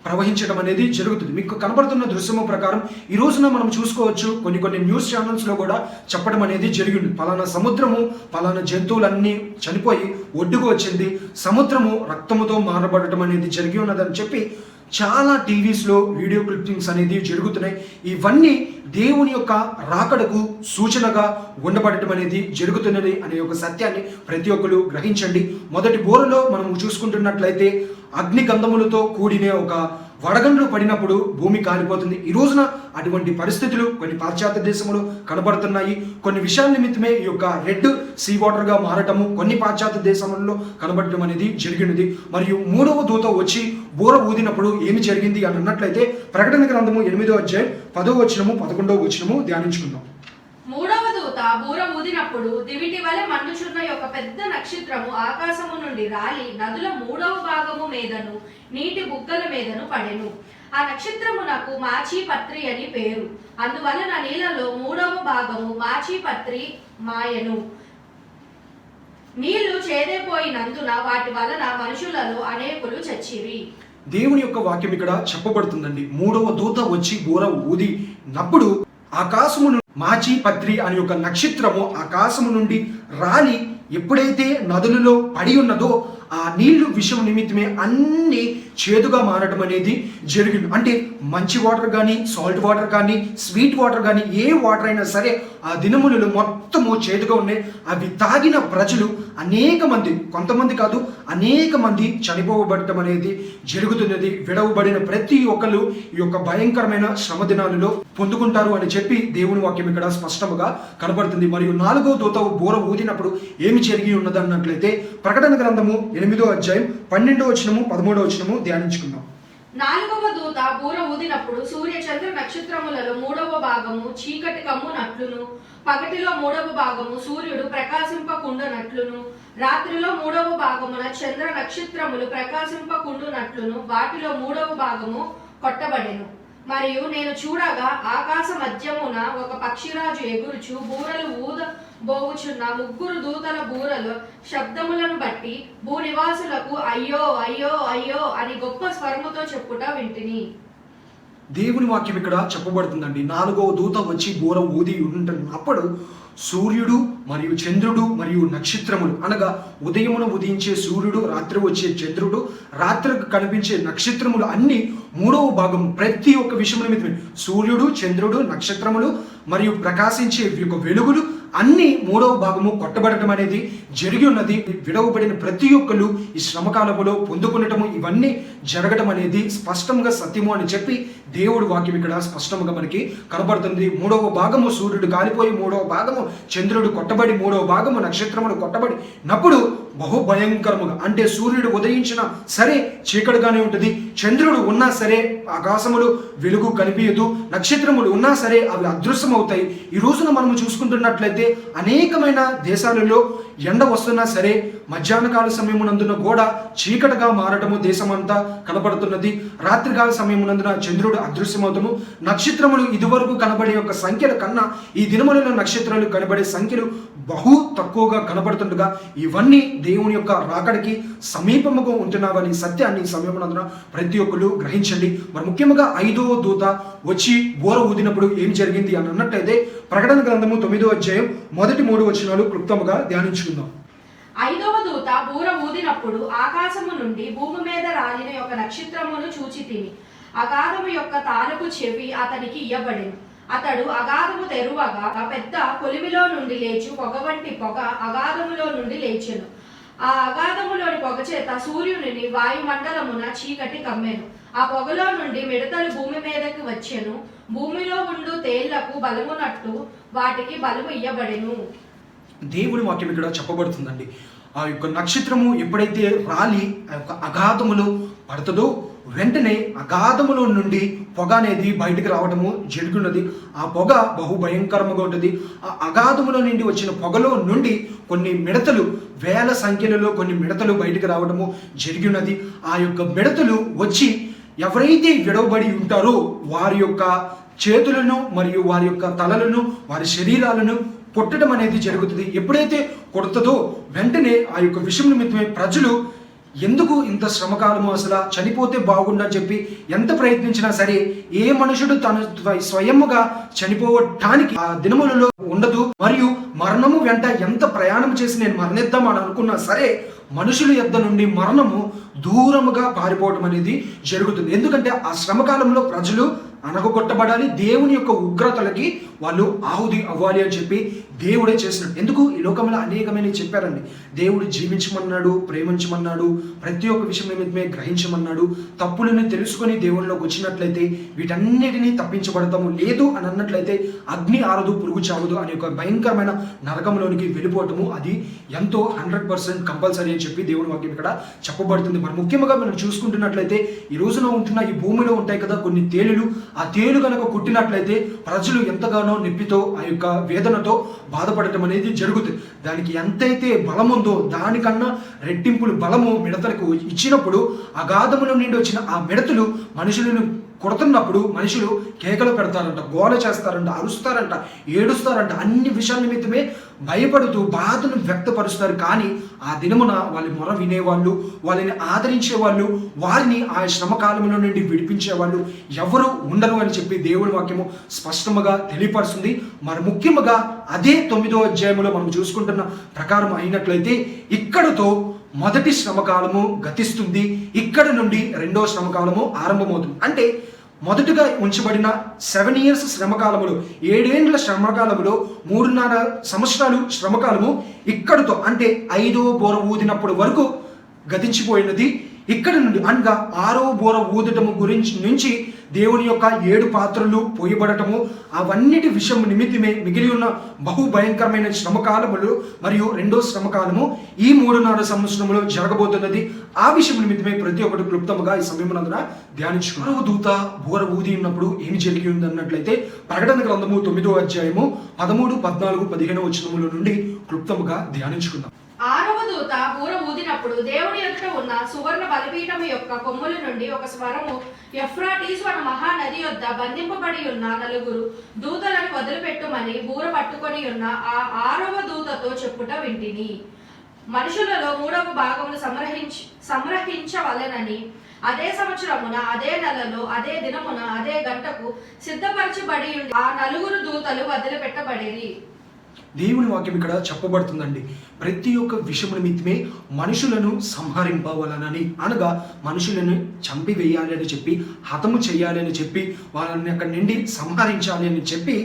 ప్రవహించడం అనేది జరుగుతుంది. మీకు కనబడుతున్న దృశ్యము ప్రకారం ఈ రోజున మనం చూసుకోవచ్చు కొన్ని న్యూస్ ఛానల్స్లో కూడా చెప్పడం అనేది జరిగింది. పలానా సముద్రము పలానా జంతువులన్నీ చనిపోయి ఒడ్డుకు వచ్చింది, సముద్రము రక్తముతో మారబడటం అనేది జరిగి ఉన్నదని చెప్పి చాలా టీవీస్లో వీడియో క్లిప్పింగ్స్ అనేది జరుగుతున్నాయి. ఇవన్నీ దేవుని యొక్క రాకడకు సూచనగా ఉండబడటం అనేది జరుగుతున్నది అనే ఒక సత్యాన్ని ప్రతి ఒక్కరు గ్రహించండి. మొదటి బోరలో మనం చూసుకుంటున్నట్లయితే అగ్ని గంధములతో కూడిన ఒక వడగండ్లు పడినప్పుడు భూమి కాలిపోతుంది. ఈ రోజున అటువంటి పరిస్థితులు కొన్ని పాశ్చాత్య దేశములు కనబడుతున్నాయి. కొన్ని విషయాల నిమిత్తమే ఈ యొక్క రెడ్ సీ వాటర్గా మారటము కొన్ని పాశ్చాత్య దేశములలో కనబడటం అనేది జరిగినది. మరియు 3వ దూత వచ్చి బూర ఊదినప్పుడు ఏమి జరిగింది అని అన్నట్లయితే ప్రకటన గ్రంథము 8వ అధ్యాయం 10వ వచనము 11వ వచనము ధ్యానించుకుందాం.
3వ దూత బూర ఊదినప్పుడు దివిటి వలె మండుచున్న ఒక పెద్ద నక్షత్రము ఆకాశము నుండి రాలి నదుల 3వ భాగము మీదను నీటి బుగ్గల మీదను పడెను. ఆ నక్షత్రమునకు మాచీపత్రి అని పేరు. అందువలన నీళ్లలో 3వ భాగము మాచీపత్రి మాయను. నీళ్లు చేదేపోయినందున వాటి వలన మనుషులలో అనేకులు చచ్చిరి.
దేవుని యొక్క వాక్యం ఇక్కడ చెప్పబడుతుందండి. 3వ దూత వచ్చి బూర ఊదినప్పుడు ఆకాశము మాచీపత్రి అనే ఒక నక్షత్రము ఆకాశము నుండి రాలి ఎప్పుడైతే నదులలో పడి ఉన్నదో ఆ నీళ్లు విషయం నిమిత్తమే అన్ని చేదుగా మారటం అనేది జరిగింది. అంటే మంచి వాటర్ కానీ, సాల్ట్ వాటర్ కానీ, స్వీట్ వాటర్ కానీ, ఏ వాటర్ అయినా సరే ఆ దినములలో మొత్తము చేదుగా ఉన్నాయి. అవి తాగిన ప్రజలు అనేక మంది, కొంతమంది కాదు అనేక మంది చనిపోబడటం అనేది జరుగుతున్నది. విడవబడిన ప్రతి ఒక్కరు ఈ యొక్క భయంకరమైన శ్రమ దినాలలో పొందుకుంటారు అని చెప్పి దేవుని వాక్యం ఇక్కడ స్పష్టంగా కనబడుతుంది. మరియు 4వ దూత బూర ఊదినప్పుడు ఏమి జరిగి ఉన్నది అన్నట్లయితే ప్రకటన గ్రంథము 8వ అధ్యాయం 12వ వచనము 13వ వచనము ధ్యానించుకుందాం.
4వ దూత బూర ఊదినప్పుడు సూర్య చంద్ర నక్షత్రములలో 3వ భాగము చీకటి కమ్మునట్లును, పగటిలో 3వ భాగము సూర్యుడు ప్రకాశింపకుండునట్లును, రాత్రిలో 3వ భాగమున చంద్ర నక్షత్రములు ప్రకాశింపకుండునట్లును వాటిలో 3వ భాగము కొట్టబడెను. మరియు నేను చూడగా ఆకాశ మధ్యమున ఒక పక్షిరాజు ఎగురుచు బూరలు ఊదబోవుచున్న 3 దూతల బూరలు శబ్దములను బట్టి భూనివాసులకు అయ్యో అయ్యో అయ్యో అని గొప్ప స్వరముతో చెప్పుట వింటిని.
దేవుని వాక్యం ఇక్కడ చెప్పబడుతుందండి. 4వ దూత వచ్చి బూర ఊది ఉంటున్నప్పుడు సూర్యుడు మరియు చంద్రుడు మరియు నక్షత్రములు అనగా ఉదయమున ఉదయించే సూర్యుడు, రాత్రి వచ్చే చంద్రుడు, రాత్రికి కనిపించే నక్షత్రములు అన్ని మూడవ భాగం. ప్రతి ఒక్క విషయం నిమిత్తమే సూర్యుడు, చంద్రుడు, నక్షత్రములు మరియు ప్రకాశించే వెలుగులు అన్ని మూడవ భాగము కొట్టబడటం అనేది జరిగి ఉన్నది. విడవబడిన ప్రతి ఒక్కరు ఈ శ్రమకాలములో పొందుకునటము ఇవన్నీ జరగడం అనేది స్పష్టంగా సత్యము అని చెప్పి దేవుడు వాక్యం ఇక్కడ స్పష్టంగా మనకి కనబడుతుంది. మూడవ భాగము సూర్యుడు కాలిపోయి, మూడవ భాగము చంద్రుడు కొట్టబడి, మూడవ భాగము నక్షత్రములు కొట్టబడినప్పుడు బహు భయంకరముగా, అంటే సూర్యుడు ఉదయించినా సరే చీకటిగానే ఉంటుంది, చంద్రుడు ఉన్నా సరే ఆకాశములు వెలుగు కనిపించదు, నక్షత్రములు ఉన్నా సరే అవి అదృశ్యమవుతాయి. ఈ రోజున మనము చూసుకుంటున్నట్లయితే అనేకమైన దేశాలలో ఎండ వస్తున్నా సరే మధ్యాహ్నకాల సమయమునందున కూడా చీకటిగా మారటము దేశమంతా కనబడుతున్నది. రాత్రికాల సమయమునందున చంద్రుడు అదృశ్యమవుతాము. నక్షత్రములు ఇదివరకు కనబడే యొక్క సంఖ్యల కన్నా ఈ దినములలో నక్షత్రాలు కనబడే సంఖ్యలు బహు తక్కువగా కనబడుతుండగా ఇవన్నీ దేవుని యొక్క రాకడికి సమీపముగా ఉంటున్నావని సత్యాన్ని సమయమునందున ప్రతి ఒక్కరు గ్రహించండి. మరి ముఖ్యంగా 5వ దూత వచ్చి బోర ఊదినప్పుడు ఏం జరిగింది అని అన్నట్లయితే ప్రకటన గ్రంథము 9వ అధ్యాయం మొదటి 3 వచనాలు క్లుప్తంగా ధ్యానించుకుందాం.
5వ దూత బూర ఊదినప్పుడు ఆకాశము నుండి భూమి మీద రాలిన ఒక నక్షత్రమును చూచి తిని అగాధము యొక్క తాలపు చెవి అతనికి ఇయ్యబడెను. అతడు అగాధము తెరువగా పెద్ద కొలిమిలో నుండి లేచి పొగ వంటి పొగ అగాధములో నుండి లేచెను. ఆ అగాధములోని పొగ చేత సూర్యుని వాయుమండలమున చీకటి కమ్మెను. ఆ పొగలో నుండి మిడతలు భూమి మీదకి వచ్చెను. భూమిలో ఉండు తేళ్లకు బలమునట్టు వాటికి బలము ఇయ్యబడెను.
దేవుని వాక్యం ఇక్కడ చెప్పబడుతుందండి. ఆ యొక్క నక్షత్రము ఎప్పుడైతే రాలి ఆ యొక్క అగాధములో పడుతుందో వెంటనే అగాధములో నుండి పొగ అనేది బయటకు రావడము జరుగుతున్నది. ఆ పొగ బహు భయంకరంగా ఉంటుంది. ఆ అగాధములో నుండి వచ్చిన పొగలో నుండి కొన్ని మిడతలు, వేల సంఖ్యలలో కొన్ని మిడతలు బయటకు రావడము జరిగినది. ఆ యొక్క మిడతలు వచ్చి ఎవరైతే విడవబడి ఉంటారో వారి యొక్క చేతులను మరియు వారి యొక్క తలలను, వారి శరీరాలను కొట్టడం అనేది జరుగుతుంది. ఎప్పుడైతే కొడుతుందో వెంటనే ఆ యొక్క విషయం నిమిత్తమే ప్రజలు ఎందుకు ఇంత శ్రమకాలము, అసలు చనిపోతే బాగుండని చెప్పి ఎంత ప్రయత్నించినా సరే ఏ మనుషుడు తను స్వయముగా చనిపోవటానికి ఆ దినములలో ఉండదు. మరియు మరణము వెంట ఎంత ప్రయాణం చేసి నేను మరణిద్దాం అని అనుకున్నా సరే మనుషుల యొద్ద నుండి మరణము దూరముగా పారిపోవడం అనేది జరుగుతుంది. ఎందుకంటే ఆ శ్రమకాలంలో ప్రజలు అనగొట్టబడాలి, దేవుని యొక్క ఉగ్రతలకి వాళ్ళు ఆహుతి అవ్వాలి అని చెప్పి దేవుడే చేసినాడు. ఎందుకు ఈ లోకంలో అనేకమైన చెప్పారండి. దేవుడు జీవించమన్నాడు, ప్రేమించమన్నాడు, ప్రతి ఒక్క విషయం నిమిత్తమే గ్రహించమన్నాడు. తప్పులను తెలుసుకొని దేవునిలోకి వచ్చినట్లయితే వీటన్నిటినీ తప్పించబడతాము. లేదు అని అన్నట్లయితే అగ్ని ఆరదు, పురుగు చావదు అనే ఒక భయంకరమైన నరకంలోనికి వెళ్ళిపోవటము అది ఎంతో 100% కంపల్సరీ అని చెప్పి దేవుని వాక్యం ఇక్కడ చెప్పబడుతుంది. మరి ముఖ్యంగా మనం చూసుకుంటున్నట్లయితే ఈ రోజున ఉంటున్న ఈ భూమిలో ఉంటాయి కదా కొన్ని తేలులు. ఆ తేలు కనుక కుట్టినట్లయితే ప్రజలు ఎంతగానో నొప్పితో ఆ యొక్క వేదనతో బాధపడటం అనేది జరుగుతుంది. దానికి ఎంతైతే బలం ఉందో దానికన్నా రెట్టింపులు బలము మిడతలకు ఇచ్చినప్పుడు అగాధముల నుండి వచ్చిన ఆ మిడతలు మనుషులను కొడుతున్నప్పుడు మనుషులు కేకలు పెడతారంట, గోల చేస్తారంట, అరుస్తారంట, ఏడుస్తారంట, అన్ని విషయాల నిమిత్తమే భయపడుతూ బాధను వ్యక్తపరుస్తారు. కానీ ఆ దినమున వాళ్ళ మొర వినేవాళ్ళు, వాళ్ళని ఆదరించేవాళ్ళు, వారిని ఆ శ్రమకాలంలో నుండి విడిపించేవాళ్ళు ఎవరు ఉండరు అని చెప్పి దేవుని వాక్యము స్పష్టముగా తెలియపరుస్తుంది. మరి ముఖ్యముగా అదే 9వ అధ్యాయంలో మనం చూసుకుంటున్న ప్రకారం అయినట్లయితే ఇక్కడతో మొదటి శ్రమకాలము గతిస్తుంది. ఇక్కడ నుండి రెండో శ్రమకాలము ఆరంభమవుతుంది. అంటే మొదటగా ఉంచబడిన 7 years శ్రమకాలములో, 7 ఏండ్ల శ్రమకాలములో 3.5 సంవత్సరాలు శ్రమకాలము ఇక్కడితో అంటే 5వ బోర ఊదినప్పుడు వరకు గతించిపోయినది. ఇక్కడ నుండి అనగా 6వ బోర ఊదటము గురించి నుంచి దేవుని యొక్క 7 పాత్రలు పోయబడటము అవన్నిటి విషయం నిమిత్తమే మిగిలి ఉన్న బహు భయంకరమైన శ్రమకాలములు మరియు రెండో శ్రమకాలము ఈ 3.5 సంవత్సరములో జరగబోతున్నది. ఆ విషయం నిమిత్తమే ప్రతి ఒక్కటి క్లుప్తంగా ఈ సమయమునందున ధ్యానించుకున్నాం. దూత బోర ఊది ఉన్నప్పుడు ఏమి జరిగి ఉంది అన్నట్లయితే ప్రకటన గ్రంథము 9వ అధ్యాయము 13, 14, 15 వచనముల నుండి క్లుప్తంగా ధ్యానించుకుందాం.
6వ దూత బూర ఊదినప్పుడు దేవుని ఎదుట ఉన్న సువర్ణ బలిపీఠము యొక్క కొమ్ముల నుండి ఒక స్వరము ఎఫ్రాటీసు అను మహానది యొద్ద బంధింపబడి ఉన్న 4 దూతలను వదిలిపెట్టుమని బూర పట్టుకొని ఉన్న ఆ 6వ దూతతో చెప్పుట వింటిని. మనుషులలో 3వ భాగమును సంగ్రహించవలెనని అదే సంవత్సరమున అదే నెలలో అదే దినమున అదే గంటకు సిద్ధపరచబడి ఆ 4 దూతలు వదిలిపెట్టబడిరి.
దేవుని వాక్యం ఇక్కడ చెప్పబడుతుందండి. ప్రతి ఒక్క విషయం నిమిత్తమే మనుషులను సంహరింపవలనని, అనగా మనుషులను చంపివేయాలి అని చెప్పి, హతము చేయాలి అని చెప్పి, వాళ్ళని అక్కడి నుండి సంహరించాలి అని చెప్పి,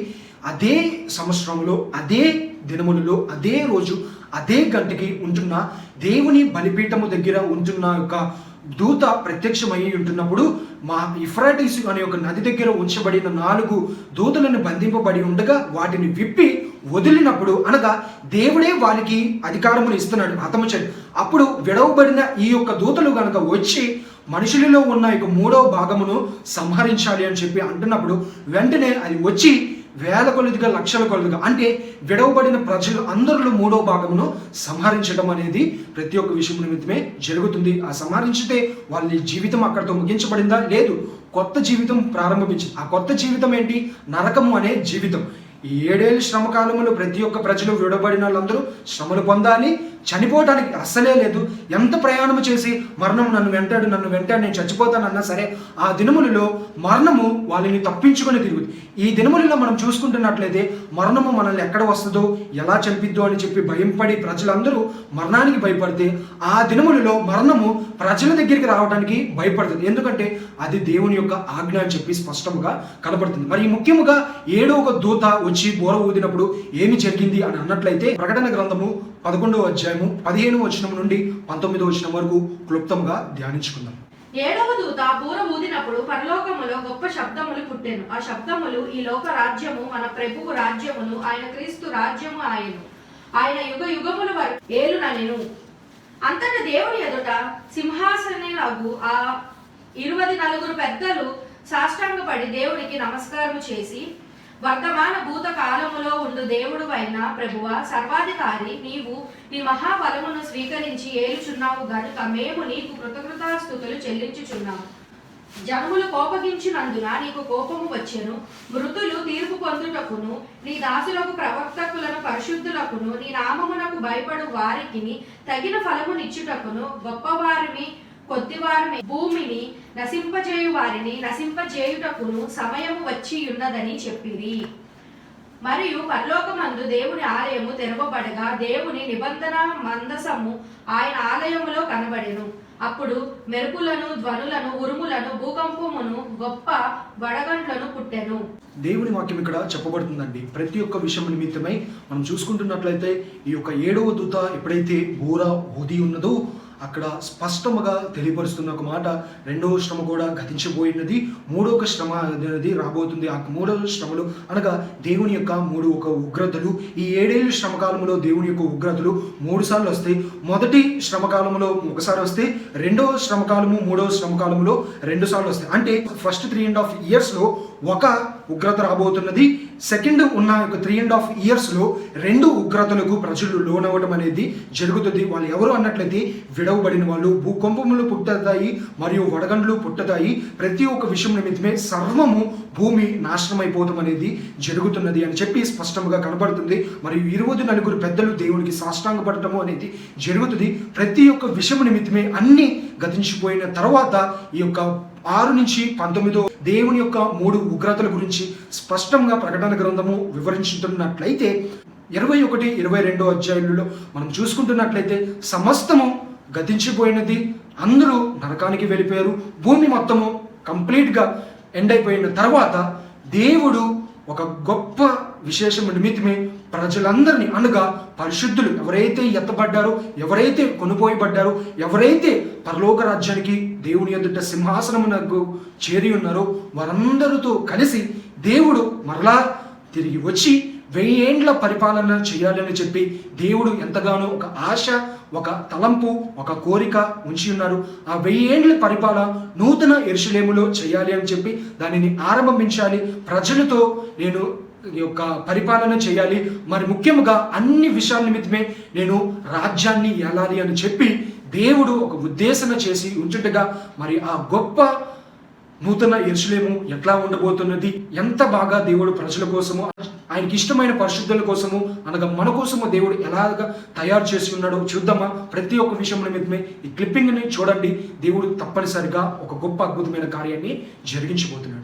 అదే సంవత్సరంలో, అదే దినములలో, అదే రోజు, అదే గంటకి ఉంటున్న దేవుని బలిపీఠము దగ్గర ఉంటున్న యొక్క దూత ప్రత్యక్షమై ఉంటున్నప్పుడు, మా ఇఫ్రాటీసు అనే ఒక నది దగ్గర ఉంచబడిన 4 దూతలను బంధింపబడి ఉండగా వాటిని విప్పి వదిలినప్పుడు, అనగా దేవుడే వారికి అధికారమును ఇస్తున్నాడు హతము చేయ. అప్పుడు విడవబడిన ఈ యొక్క దూతలు కనుక వచ్చి మనుషులలో ఉన్న యొక్క 3వ భాగమును సంహరించాలి అని చెప్పి అంటున్నప్పుడు, వెంటనే అది వచ్చి వేల కొలదిగా, లక్షల కొలదిగా, అంటే విడవబడిన ప్రజలు అందరిలో 3వ భాగమును సంహరించడం అనేది ప్రతి ఒక్క విషయం నిమిత్తమే జరుగుతుంది. ఆ సంహరించితే వాళ్ళ జీవితం అక్కడితో ముగించబడిందా? లేదు, కొత్త జీవితం ప్రారంభించింది. ఆ కొత్త జీవితం ఏంటి? నరకము అనే జీవితం. ఈ 7 ఏళ్ళ శ్రమ కాలంలో ప్రతి ఒక్క ప్రజలు విడబడిన వాళ్ళందరూ శ్రమలు పొందాలి. చనిపోవటానికి అస్సలే లేదు. ఎంత ప్రయాణం చేసి మరణం నన్ను వెంటాడు నేను చచ్చిపోతానన్నా సరే, ఆ దినములలో మరణము వాళ్ళని తప్పించుకొని తిరుగుతుంది. ఈ దినములలో మనం చూసుకుంటున్నట్లయితే మరణము మనల్ని ఎక్కడ వస్తుందో, ఎలా చంపిద్దో అని చెప్పి భయంపడి ప్రజలందరూ మరణానికి భయపడితే, ఆ దినములలో మరణము ప్రజల దగ్గరికి రావడానికి భయపడుతుంది. ఎందుకంటే అది దేవుని యొక్క ఆజ్ఞ అని చెప్పి స్పష్టంగా కనబడుతుంది. మరి ముఖ్యముగా 7వ దూత వచ్చి బోర ఊదినప్పుడు ఏమి జరిగింది అని అన్నట్లయితే, ప్రకటన గ్రంథము 11వ అధ్యాయము 15వ వచనం నుండి 19వ వచనం వరకు క్లుప్తంగా ధ్యానించుకుందాం.
7వ దూత బూర ఊదినప్పుడు పరలోకములో గొప్ప శబ్దములు పుట్టెను. ఆ శబ్దములు, ఈ లోక రాజ్యము మన ప్రభువు రాజ్యమును, ఆయన క్రీస్తు రాజ్యము ఆయన యుగ యుగముల వరకు ఏలుననెను. అంతటా దేవుని ఎదుట సింహాసనమునగు ఆ 24 పెద్దలు సాష్టాంగపడి దేవునికి నమస్కారము చేసి, వర్తమాన భూత కాలములో ఉండు దేవుడు అయిన ప్రభువ, సర్వాధికారి, నీవు నీ మహాబలమును స్వీకరించి ఏలుచున్నావు గనుక మేము నీకు కృతజ్ఞతాస్తుతులు చెల్లించుచున్నాము. జనములు కోపగించినందున నీకు కోపము వచ్చెను. మృతులు తీర్పు పొందుటకును, నీ దాసులకు ప్రవక్తకులను పరిశుద్ధులకును, నీ నామమునకు భయపడు వారికి తగిన ఫలమునిచ్చుటకును, గొప్పవారిని కొద్దివారిని, భూమిని నశింపజేయు వారిని నశింపజేయుటకును సమయము వచ్చి ఉన్నదని చెప్పిరి. మరియు పరలోకమందు దేవుని ఆలయము తెరవబడగా దేవుని నిబంధన మందసము ఆయన ఆలయములో కనబడెను. అప్పుడు మెరుపులను, ధ్వనులను, ఉరుములను, భూకంపమును, గొప్ప వడగండ్లను పుట్టెను.
దేవుని వాక్యం ఇక్కడ చెప్పబడుతుందండి. ప్రతి ఒక్క విషయం నిమిత్తమై మనం చూసుకుంటున్నట్లయితే, ఈ యొక్క 7వ దూత ఎప్పుడైతే బూర ఊది ఉన్నదో అక్కడ స్పష్టముగా తెలియపరుస్తున్న ఒక మాట, 2వ శ్రమ కూడా గతించబోయినది, 3వ శ్రమ అనేది రాబోతుంది. ఆ 3వ శ్రమలు అనగా దేవుని యొక్క 3 ఉగ్రతలు. ఈ 7 ఏళ్ళ శ్రమకాలంలో దేవుని యొక్క ఉగ్రతలు 3 సార్లు వస్తాయి. మొదటి శ్రమకాలంలో ఒకసారి వస్తే, 2వ శ్రమకాలము, 3వ శ్రమకాలంలో 2 సార్లు వస్తాయి. అంటే ఫస్ట్ 3.5 ఇయర్స్లో ఒక ఉగ్రత రాబోతున్నది. సెకండ్ ఉన్న 3.5 ఇయర్స్లో 2 ఉగ్రతలకు ప్రజలు లోనవ్వడం అనేది జరుగుతుంది. వాళ్ళు ఎవరు అన్నట్లయితే విడవబడిన వాళ్ళు. భూకంపములు పుట్టతాయి మరియు వడగండ్లు పుట్టతాయి. ప్రతి ఒక్క విషయం నిమిత్తమే సర్వము భూమి నాశనం అయిపోవడం అనేది జరుగుతున్నది అని చెప్పి స్పష్టంగా కనబడుతుంది. మరియు 24 పెద్దలు దేవునికి సాష్టాంగపడటము అనేది జరుగుతుంది. ప్రతి ఒక్క విషయం నిమిత్తమే అన్ని గతించిపోయిన తర్వాత ఈ యొక్క 6 నుంచి 19 దేవుని యొక్క 3 ఉగ్రతల గురించి స్పష్టంగా ప్రకటన గ్రంథము వివరించుతున్నట్లయితే, 21, 22 అధ్యాయులలో మనం చూసుకుంటున్నట్లయితే సమస్తము గతించిపోయినది. అందరూ నరకానికి వెళ్ళిపోయారు. భూమి మొత్తము కంప్లీట్గా ఎండ్ అయిపోయిన తర్వాత దేవుడు ఒక గొప్ప విశేషం నిమిత్తమే ప్రజలందరినీ, అనగా పరిశుద్ధులు ఎవరైతే ఎత్తబడ్డారో, ఎవరైతే కొనుపోయబడ్డారో, ఎవరైతే పరలోక రాజ్యానికి దేవుని ఎదుట సింహాసనమునకు చేరి ఉన్నారో వారందరితో కలిసి దేవుడు మరలా తిరిగి వచ్చి 1000 ఏండ్ల పరిపాలన చేయాలని చెప్పి దేవుడు ఎంతగానో ఒక ఆశ, ఒక తలంపు, ఒక కోరిక ఉంచి ఉన్నారు. ఆ 1000 ఏండ్ల పరిపాలన నూతన యెరూషలేములో చేయాలి అని చెప్పి దానిని ఆరంభించాలి. ప్రజలతో నేను ఈ యొక్క పరిపాలన చేయాలి. మరి ముఖ్యంగా అన్ని విషయాల నిమిత్తమే నేను రాజ్యాన్ని ఏలాలి అని చెప్పి దేవుడు ఒక ఉద్దేశన చేసి ఉంచుటగా, మరి ఆ గొప్ప నూతన యెరూషలేము ఎట్లా ఉండబోతున్నది, ఎంత బాగా దేవుడు ప్రజల కోసము, ఆయనకి ఇష్టమైన పరిశుద్ధుల కోసము, అనగా మన కోసము దేవుడు ఎలాగా తయారు చేసి ఉన్నాడో చూద్దామా. ప్రతి ఒక్క విషయం నిమిత్తమే ఈ క్లిప్పింగ్ని చూడండి. దేవుడు తప్పనిసరిగా ఒక గొప్ప అద్భుతమైన కార్యాన్ని జరిగించబోతున్నాడు.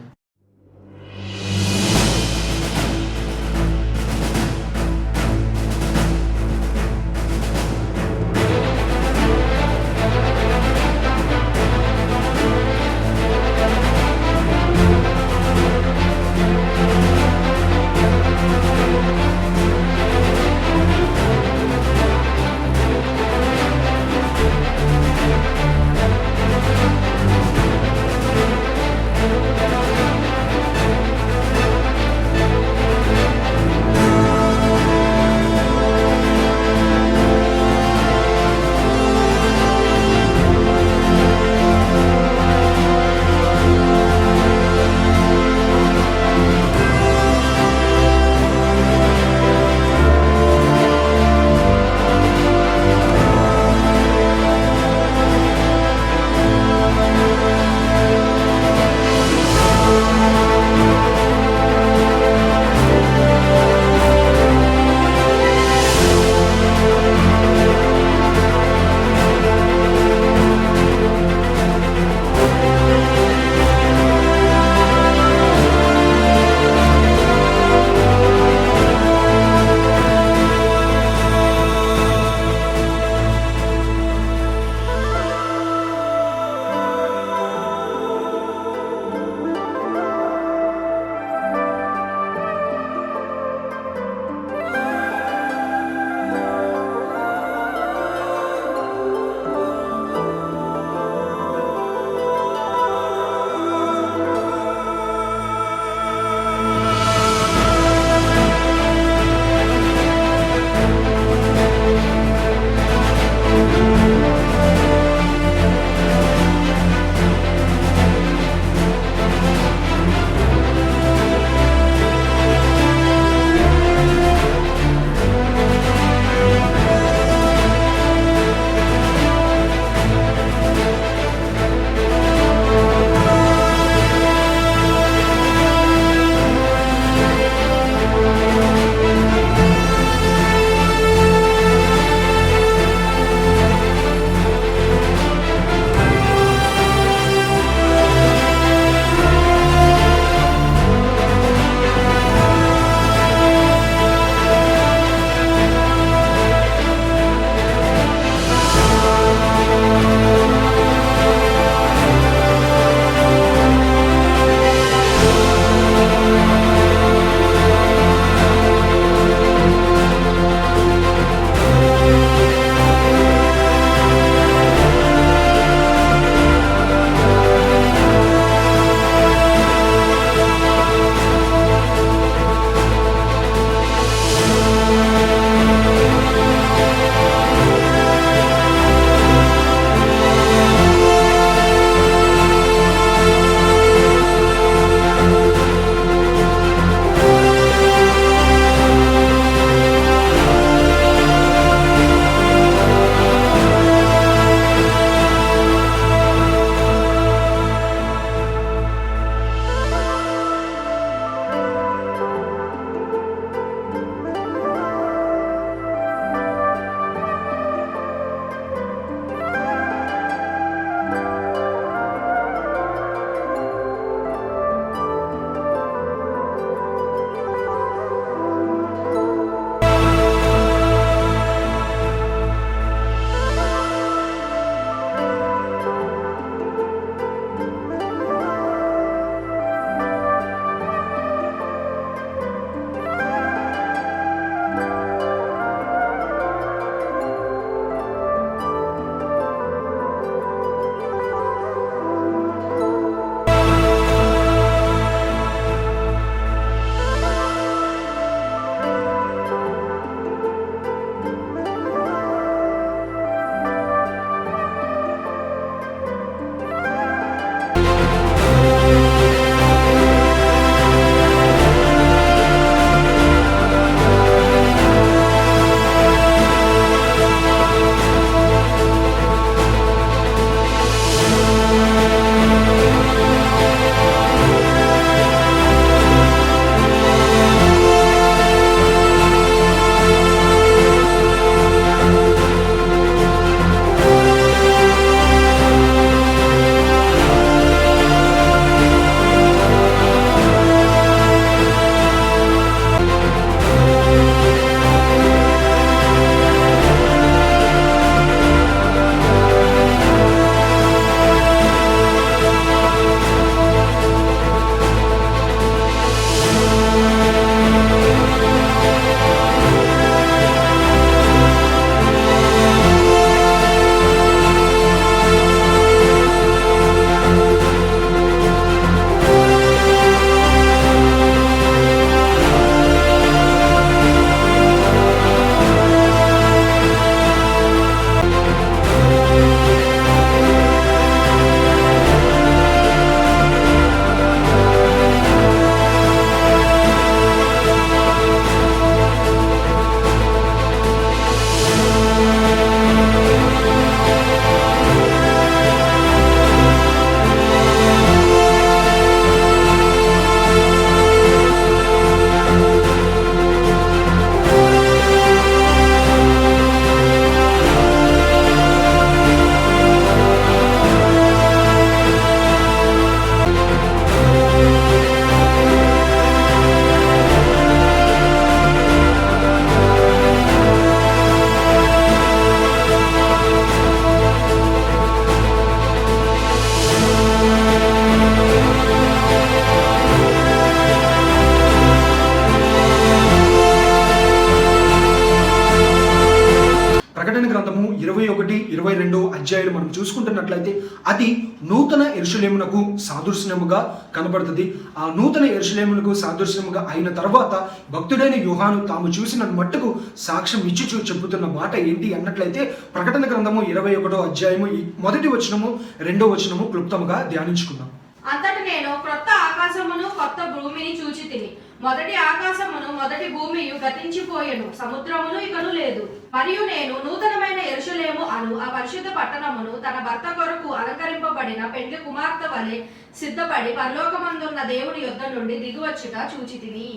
22 అధ్యాయాలు మనం చూసుకుంటున్నట్లయితే అది నూతన యెరూషలేమునకు సాదృశ్యముగా కనబడుతుంది. ఆ నూతన యెరూషలేమునకు సాదృశ్యముగా అయిన తర్వాత భక్తుడైన యోహాను తాము చూసిన మట్టుకు సాక్ష్యం ఇచ్చుచూ చెబుతున్న మాట ఏంటి అన్నట్లయితే ప్రకటన గ్రంథము 21 అధ్యాయము 1 వచనము 2 వచనము క్లుప్తముగా ధ్యానించుకుందాం.
అంతట నేను క్రొత్త ఆకాశమును కొత్త భూమిని చూచితిని. మొదటి ఆకాశమును మొదటి భూమియు గతించిపోయెను, సముద్రమును ఇకను లేదు. మరియు నేను నూతనమైన యెరూషలేము అను ఆ పరిశుద్ధ పట్టణమును తన భర్త కొరకు అలంకరింపబడిన పెండ్లి కుమార్తె వలె సిద్ధపడి పరలోకమందున్న దేవుని యొద్ద నుండి దిగువచ్చుట చూచితిని.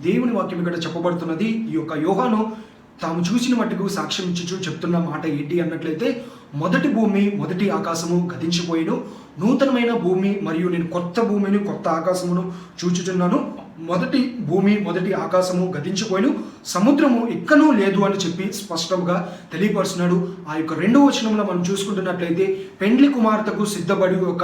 దేవుని వాక్యం ఇక్కడ చెప్పబడుతున్నది. ఈ యొక్క యోహాను తాము చూసిన మట్టుకు సాక్ష్యం ఇచ్చుచూ చెప్తున్న మాట ఏంటి అన్నట్లయితే మొదటి భూమి మొదటి ఆకాశము గతించిపోయిను, నూతనమైన భూమి మరియు నేను కొత్త భూమిని కొత్త ఆకాశమును చూచుచున్నాను. మొదటి భూమి మొదటి ఆకాశము గతించిపోయిను, సముద్రము ఇక్కనూ లేదు అని చెప్పి స్పష్టంగా తెలియపరుస్తున్నాడు. ఆ యొక్క 2వ వచనంలో మనం చూసుకుంటున్నట్లయితే పెండ్లి కుమార్తెకు సిద్ధపడి ఒక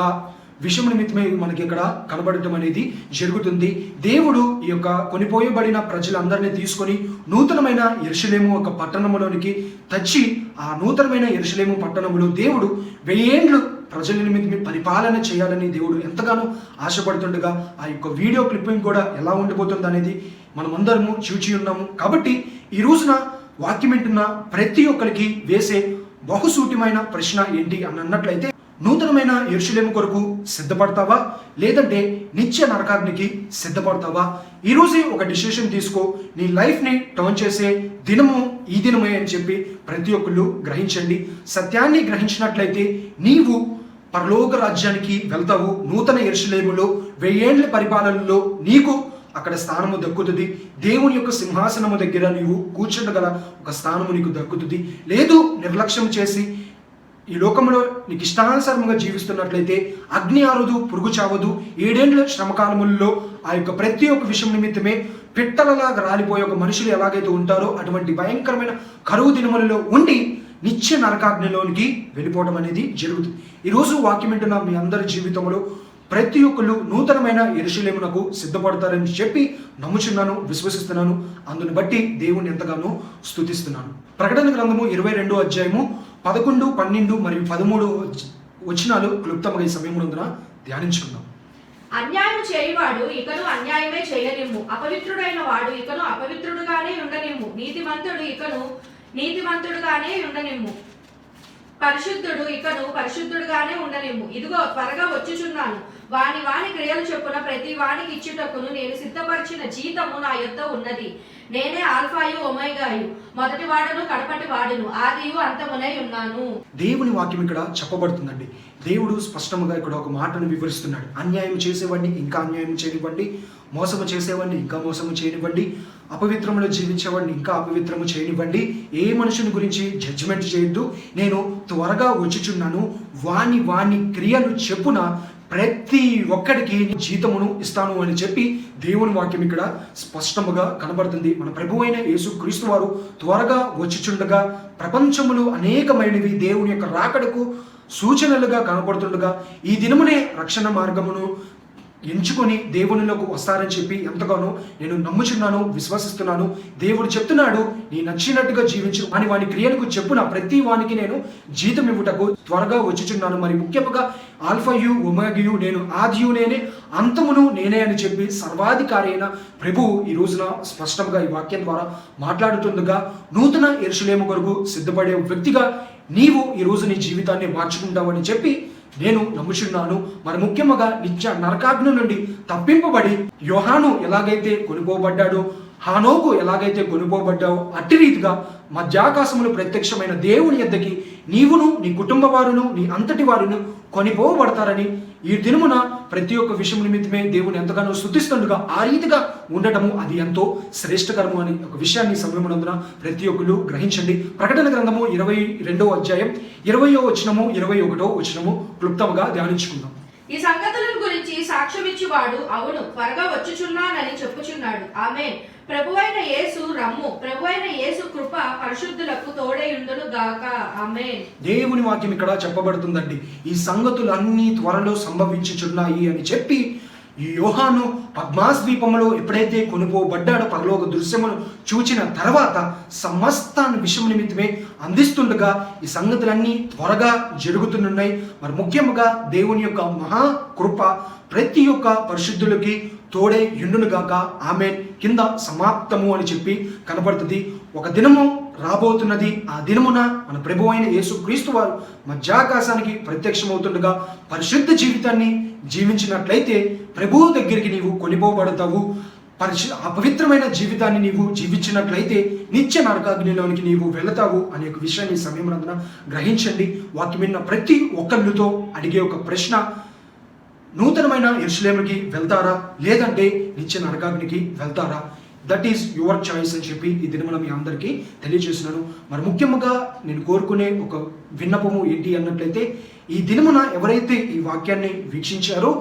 విషయం నిమిత్తమే మనకి ఇక్కడ కనబడటం అనేది జరుగుతుంది. దేవుడు ఈ యొక్క కొనిపోయబడిన ప్రజలందరినీ తీసుకొని నూతనమైన యెరూషలేము ఒక పట్టణంలోనికి తెచ్చి ఆ నూతనమైన యెరూషలేము పట్టణంలో దేవుడు 1000 ఏండ్లు ప్రజల నిమిత్తం పరిపాలన చేయాలని దేవుడు ఎంతగానో ఆశపడుతుండగా ఆ యొక్క వీడియో క్లిప్పింగ్ కూడా ఎలా ఉండిపోతుంది అనేది మనం అందరము చూచి ఉన్నాము. కాబట్టి ఈ రోజున వాక్యం వింటున్న ప్రతి ఒక్కరికి వేసే బహుసూటిమైన ప్రశ్న ఏంటి అని అన్నట్లయితే నూతనమైన యెరూషలేము కొరకు సిద్ధపడతావా లేదంటే నిత్య నరకాగ్నికి సిద్ధపడతావా? ఈరోజే ఒక డిసిషన్ తీసుకో. నీ లైఫ్ని టర్న్ చేసే దినము ఈ దినమే అని చెప్పి ప్రతి ఒక్కళ్ళు గ్రహించండి. సత్యాన్ని గ్రహించినట్లయితే నీవు పరలోక రాజ్యానికి వెళ్తావు. నూతన యెరూషలేములో 1000 ఏండ్ల పరిపాలనలో నీకు అక్కడ స్థానము దక్కుతుంది. దేవుని యొక్క సింహాసనము దగ్గర నీవు కూర్చుండగల ఒక స్థానము నీకు దక్కుతుంది. లేదు నిర్లక్ష్యం చేసి ఈ లోకంలో నీకు ఇష్టానుసారంగా జీవిస్తున్నట్లయితే అగ్ని ఆరదు, పురుగు చావదు. 7 ఏండ్ల శ్రమకాలముల్లో ఆ యొక్క ప్రతి ఒక్క విషయం నిమిత్తమే పిట్టలలాగా రాలిపోయే ఒక మనుషులు ఎలాగైతే ఉంటారో అటువంటి భయంకరమైన కరువు దినములలో ఉండి నిత్య నరకాగ్నిలోనికి వెళ్ళిపోవడం అనేది జరుగుతుంది. ఈరోజు వాక్యం వింటున్న మీ అందరి జీవితంలో ప్రతి ఒక్కళ్ళు నూతనమైన యెరూషలేమునకు సిద్ధపడతారని చెప్పి నమ్ముచున్నాను, విశ్వసిస్తున్నాను. అందుని బట్టి దేవుని ఎంతగానో స్తుతిస్తున్నాను. ప్రకటన గ్రంథము 22 అధ్యాయము 11, 12 మరియు 13 వచనాలు క్లుప్తంగా ఈ సమయమునందున ధ్యానించుకుందాం.
అన్యాయం చేయవాడు ఇకను అన్యాయమే చేయనిమ్ము, అపవిత్రుడైన వాడు ఇకను అపవిత్రుడుగానే ఉండనిమ్ము, నీతిమంతుడు ఇకను నీతిమంతుడుగానే ఉండనిమ్ము, పరిశుద్ధుడు ఇకను పరిశుద్ధుడుగానే ఉండనిమ్ము. ఇదిగో త్వరగా వచ్చుచున్నాను. వాని వాని క్రియలు చొప్పున ప్రతి వానికి ఇచ్చుటకును నేను సిద్ధపరిచిన జీతము నా యొద్ద ఉన్నది. నేనే ఆల్ఫాయు ఒమేగాయు, మొదటి వాడును కడపటి వాడును, ఆదియు అంతమునై ఉన్నాను.
దేవుని వాక్యం ఇక్కడ చెప్పబడుతుందండి. దేవుడు స్పష్టంగా ఇక్కడ ఒక మాటను వివరిస్తున్నాడు. అన్యాయం చేసేవాడిని ఇంకా అన్యాయం చేయనివ్వండి, మోసము చేసేవాడిని ఇంకా మోసము చేయనివ్వండి, అపవిత్రములో జీవించేవాడిని ఇంకా అపవిత్రము చేయనివ్వండి. ఏ మనుషుని గురించి జడ్జిమెంట్ చేయొద్దు. నేను త్వరగా వచ్చుచున్నాను. వాని క్రియలు చెప్పున ప్రతి ఒక్కడికి జీతమును ఇస్తాను అని చెప్పి దేవుని వాక్యం ఇక్కడ స్పష్టముగా కనబడుతుంది. మన ప్రభు అయిన యేసు క్రీస్తు వారు త్వరగా వచ్చుచుండగా ప్రపంచములు అనేకమైనవి దేవుని యొక్క రాకడకు సూచనలుగా కనబడుతుండగా ఈ దినమునే రక్షణ మార్గమును ఎంచుకొని దేవునిలోకి వస్తారని చెప్పి ఎంతగానో నేను నమ్ముచున్నాను, విశ్వసిస్తున్నాను. దేవుడు చెప్తున్నాడు, నీ నచ్చినట్టుగా జీవించు అని వాని క్రియలకు చెప్పున ప్రతి వానికి నేను జీతం ఇవ్వుటకు త్వరగా వచ్చుచున్నాను. మరి ముఖ్యంగా ఆల్ఫాయు ఒమేగాయు, నేను ఆదియు నేనే, అంతమును నేనే అని చెప్పి సర్వాధికారి అయిన ప్రభువు ఈ రోజున స్పష్టంగా ఈ వాక్యం ద్వారా మాట్లాడుతుండగా నూతన యెరూషలేము కొరకు సిద్ధపడే వ్యక్తిగా నీవు ఈ రోజు నీ జీవితాన్ని మార్చుకుంటావని చెప్పి నేను నమ్ముచున్నాను. మరి ముఖ్యంగా నిత్య నరకాగ్ని నుండి తప్పింపబడి యోహాను ఎలాగైతే కొనుకోబడ్డాడో, హానోకు ఎలాగైతే కొనుకోబడ్డావో అట్టి రీతిగా మధ్యాకాశములు ప్రత్యక్షమైన దేవుని యొద్దకి నీవును నీ కుటుంబ వారును నీ అంతటి వారును కొనిపోబడతారని ఈ దినమున ప్రతి ఒక్క విషయం నిమిత్తమే దేవుని ఎంతగానో స్తుతిస్తుండగా ఆ రీతిగా ఉండటము అది ఎంతో శ్రేష్టకరము అని ఒక విషయాన్ని సమయమునందున ప్రతి ఒక్కరు గ్రహించండి. ప్రకటన గ్రంథము 22 అధ్యాయం 20వ వచనము 21వ వచనము క్లుప్తంగా ధ్యానించుకుందాం.
ఈ సంగతుల గురించి సాక్ష్యమిచ్చువాడు అవును త్వరగా వచ్చుచున్నానని చెప్పుచున్నాడు. ఆమేన్. ప్రభువైన యేసు రమ్ము. ప్రభువైన యేసు కృప పరిశుద్ధులకు తోడైయుండును గాక. ఆమేన్.
దేవుని వాక్యం ఇక్కడ చెప్పబడుతుందండి. ఈ సంగతులన్నీ త్వరలో సంభవించుచున్నాయి అని చెప్పి ఈ యోహాను పద్మాస్ ద్వీపంలో ఎప్పుడైతే కొనుపోబడ్డాడో పరలోక దృశ్యమును చూచిన తర్వాత సమస్తాన్ని విషయం నిమిత్తమే అందిస్తుండగా ఈ సంగతులన్నీ త్వరగా జరుగుతున్నాయి. మరి ముఖ్యంగా దేవుని యొక్క మహాకృప ప్రతి ఒక్క పరిశుద్ధులకి తోడే యుండునుగాక. ఆమేన్. కింద సమాప్తము అని చెప్పి కనబడుతుంది. ఒక దినము రాబోతున్నది. ఆ దినమున మన ప్రభు అయిన యేసుక్రీస్తు వారు మధ్యాకాశానికి ప్రత్యక్షమవుతుండగా పరిశుద్ధ జీవితాన్ని జీవించినట్లయితే ప్రభువు దగ్గరికి నీవు కొనిపోబడతావు. అపవిత్రమైన జీవితాన్ని నీవు జీవించినట్లయితే నిత్య నరకాగ్నిలోనికి నీవు వెళతావు అనే ఒక విషయాన్ని సమయమునందున గ్రహించండి. వాక్యం విన్న ప్రతి ఒక్కళ్ళతో అడిగే ఒక ప్రశ్న, నూతనమైన యెరూషలేముకి వెళ్తారా లేదంటే నిత్య నరకాగ్నికి వెళ్తారా? దట్ ఈస్ యువర్ చాయిస్ అని చెప్పి ఈ దినమున మీ అందరికీ తెలియజేస్తున్నాను. మరి ముఖ్యంగా నేను కోరుకునే ఒక విన్నపము ఏంటి అన్నట్లయితే, ఈ దినమున ఎవరైతే ఈ వాక్యాన్ని వీక్షించారో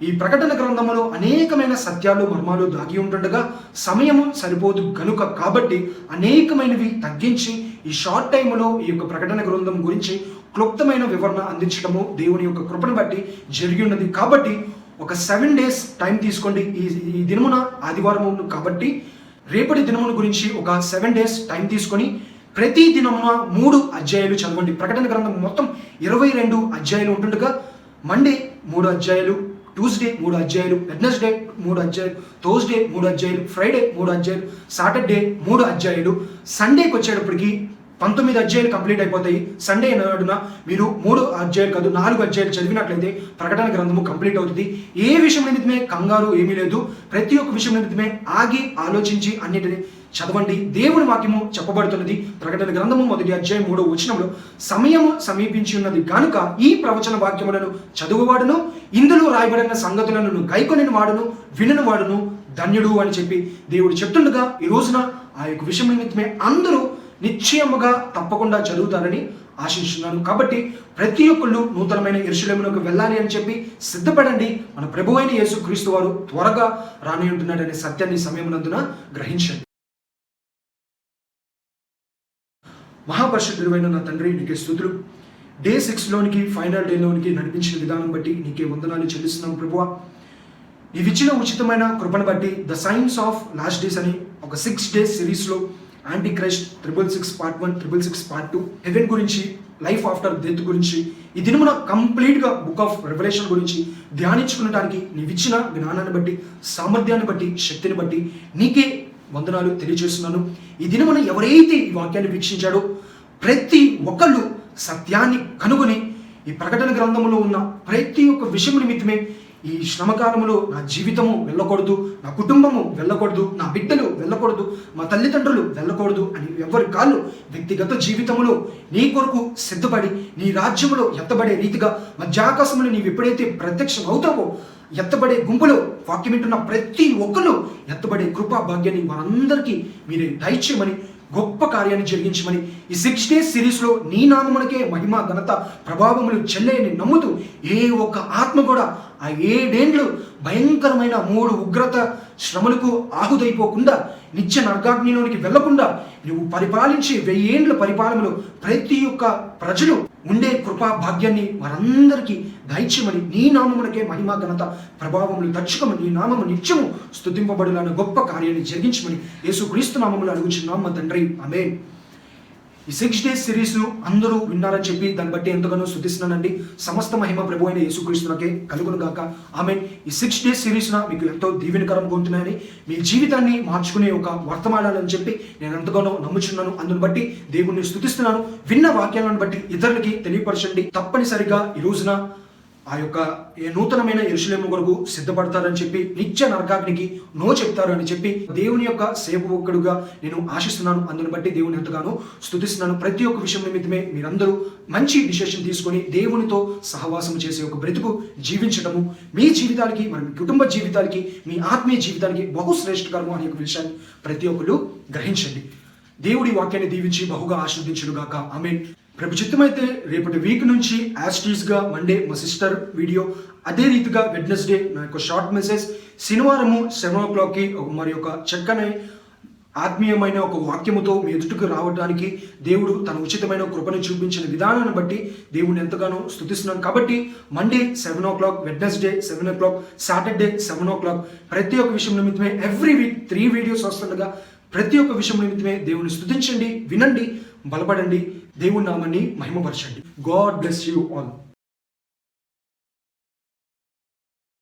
ఈ ప్రకటన గ్రంథములో అనేకమైన సత్యాలు మర్మాలు దాగి ఉంటుండగా సమయము సరిపోదు గనుక కాబట్టి అనేకమైనవి తగ్గించి ఈ షార్ట్ టైంలో ఈ యొక్క ప్రకటన గ్రంథం గురించి క్లుప్తమైన వివరణ అందించడము దేవుని యొక్క కృపను బట్టి జరిగి ఉన్నది. కాబట్టి ఒక 7 days టైం తీసుకోండి. ఈ దినమున ఆదివారము కాబట్టి రేపటి దినమున గురించి ఒక 7 days టైం తీసుకొని ప్రతి దినమున 3 అధ్యాయాలు చదవండి. ప్రకటన గ్రంథం మొత్తం 22 అధ్యాయాలు ఉంటుండగా మండే 3 అధ్యాయాలు, ట్యూస్డే 3 అధ్యాయాలు, వెడ్నెస్డే 3 అధ్యాయాలు, థర్స్డే 3 అధ్యాయాలు, ఫ్రైడే 3 అధ్యాయాలు, సాటర్డే 3 అధ్యాయాలు, సండేకి వచ్చేటప్పటికి 19 అధ్యాయాలు కంప్లీట్ అయిపోతాయి. సండే నాడున మీరు 3 అధ్యాయాలు కాదు 4 అధ్యాయాలు చదివినట్లయితే ప్రకటన గ్రంథము కంప్లీట్ అవుతుంది. ఏ విషయం నిమిత్తమే కంగారు ఏమీ లేదు. ప్రతి ఒక్క విషయం నిమిత్తమే ఆగి ఆలోచించి అన్నిటిని చదవండి. దేవుని వాక్యము చెప్పబడుతున్నది. ప్రకటన గ్రంథము 1వ అధ్యాయం 3వ వచనంలో సమయము సమీపించి ఉన్నది కనుక ఈ ప్రవచన వాక్యములను చదువువాడును ఇందులో రాయబడిన సంగతులను గైకొనిన వాడును వినని వాడును ధన్యుడు అని చెప్పి దేవుడు చెప్తుండగా ఈ రోజున ఆ యొక్క విషయం నిమిత్తమే అందరూ నిశ్చయముగా తప్పకుండా చదువుతారని ఆశిస్తున్నాను. కాబట్టి ప్రతి ఒక్కళ్ళు నూతనమైన యెరూషలేమునకు వెళ్ళాలి అని చెప్పి సిద్ధపడండి. మన ప్రభు అయిన యేసుక్రీస్తు వారు త్వరగా రాని ఉంటున్నాడనే సత్యాన్ని సమయమునందున గ్రహించండి. మహాపరిశుద్ధుడైన నా తండ్రి, నీకే స్తుతులు. డే 6లోనికి ఫైనల్ డేలోనికి నడిపించిన విధానం బట్టి నీకే వందనాలు చెల్లిస్తున్నాను ప్రభువా. నీవిచ్చిన ఉచితమైన కృపను బట్టి the signs of last days అని ఒక 6 days సిరీస్లో antichrist 666 Part 1, 666 Part 2, heaven గురించి, లైఫ్ ఆఫ్టర్ డెత్ గురించి ఈ దినమున కంప్లీట్గా బుక్ ఆఫ్ రెవల్యూషన్ గురించి ధ్యానించుకునడానికి నీవిచ్చిన జ్ఞానాన్ని బట్టి, సామర్థ్యాన్ని బట్టి, శక్తిని బట్టి నీకే వందనాలు తెలియజేస్తున్నాను. ఈ దినమున ఎవరైతే ఈ వాక్యాన్ని వీక్షించాడో ప్రతి ఒక్కళ్ళు సత్యాన్ని కనుగొని ఈ ప్రకటన గ్రంథంలో ఉన్న ప్రతి ఒక్క విషయం నిమిత్తమే ఈ శ్రమకాలంలో నా జీవితము వెళ్ళకూడదు, నా కుటుంబము వెళ్ళకూడదు, నా బిడ్డలు వెళ్ళకూడదు, మా తల్లిదండ్రులు వెళ్ళకూడదు అని ఎవరి కాళ్ళు వ్యక్తిగత జీవితంలో నీ కొరకు సిద్ధపడి నీ రాజ్యములో ఎత్తబడే రీతిగా మధ్యాకాశంలో నీవు ఎప్పుడైతే ప్రత్యక్షం అవుతావో ఎత్తబడే గుంపులో వాక్యం వింటున్న ప్రతి ఒక్కరు ఎత్తబడే కృపా భాగ్యాన్ని వారందరికీ మీరే దయచేయమని, గొప్ప కార్యాన్ని జరిగించమని ఈ 6 days సిరీస్లో నీ నామమునకే మహిమ ఘనత ప్రభావములు చెల్లేని నమ్ముతూ ఏ ఒక్క ఆత్మ కూడా ఆ 7 ఏండ్లు భయంకరమైన 3 ఉగ్రత శ్రమలకు ఆహుదైపోకుండా నిత్య నరకాగ్నిలోనికి వెళ్లకుండా నువ్వు పరిపాలించి 1000 ఏండ్ల పరిపాలనలో ప్రతి ఒక్క ప్రజలు ఉండే కృపా భాగ్యాన్ని వారందరికీ దయచేయమని, నీ నామమునకే మహిమ ఘనత ప్రభావములు దర్శకమని, నీ నామము నిత్యము స్తుతింపబడులాన గొప్ప కార్యాన్ని జరిగించమని యేసుక్రీస్తు నామములో అడుగుచున్నాం మా తండ్రి, ఆమేన్. ఈ 6 days సిరీస్ అందరూ విన్నారని చెప్పి దాన్ని బట్టి ఎంతగానో స్తుతిస్తున్నానండి. సమస్త మహిమ ప్రభు అయిన యేసుక్రీస్తునకే కలుగును గాక, ఆమేన్. ఈ 6 days సిరీస్ మీకు ఎంతో దీవెనకరంగా ఉంటున్నాయని, మీ జీవితాన్ని మార్చుకునే ఒక వర్తమానాలని చెప్పి నేను ఎంతగానో నమ్ముచున్నాను. అందుని బట్టి దేవుణ్ణి స్తుతిస్తున్నాను. విన్న వాక్యాలను బట్టి ఇతరులకి తెలియపరచండి. తప్పనిసరిగా ఈ రోజున ఆ యొక్క నూతనమైన యెరూషలేము కొరకు సిద్ధపడతారని చెప్పి, నిత్య నరకాగ్నికి నో చెప్తారు అని చెప్పి దేవుని యొక్క సేవకుడుగా నేను ఆశిస్తున్నాను. అందుని బట్టి దేవుని ఎంతగానో స్తుతిస్తున్నాను. ప్రతి ఒక్క విషయం నిమిత్తమే మీరందరూ మంచి డిసిషన్ తీసుకొని దేవునితో సహవాసం చేసే ఒక బ్రతుకు జీవించడము మీ జీవితానికి, మీ కుటుంబ జీవితాలకి, మీ ఆత్మీయ జీవితానికి బహుశ్రేష్టకరము అనే ఒక విషయాన్ని ప్రతి ఒక్కరు గ్రహించండి. దేవుడి వాక్యాన్ని దీవించి బహుగా ఆశీర్వదించుగాక, ఆమేన్. ప్రభు చిత్తమైతే రేపటి వీక్ నుంచి యాస్టీస్గా మండే మా సిస్టర్ వీడియో, అదే రీతిగా వెడ్నెస్డే నా యొక్క షార్ట్ మెసేజ్, శనివారము 7 o'clockకి మరి ఒక చక్కని ఆత్మీయమైన ఒక వాక్యముతో మీ ఎదుటికి రావడానికి దేవుడు తన ఉచితమైన కృపను చూపించిన విధానాన్ని బట్టి దేవుడిని ఎంతగానో స్తుతిస్తున్నాను. కాబట్టి Monday 7 o'clock, Wednesday 7 o'clock, Saturday 7 o'clock ప్రతి ఒక్క విషయం నిమిత్తమే ఎవ్రీ వీక్ 3 వీడియోస్ వస్తుండగా ప్రతి ఒక్క విషయం నిమిత్తమే దేవుని స్తుతించండి, వినండి, బలపడండి, దేవుని నామాన్ని మహిమపరచండి. God bless you all.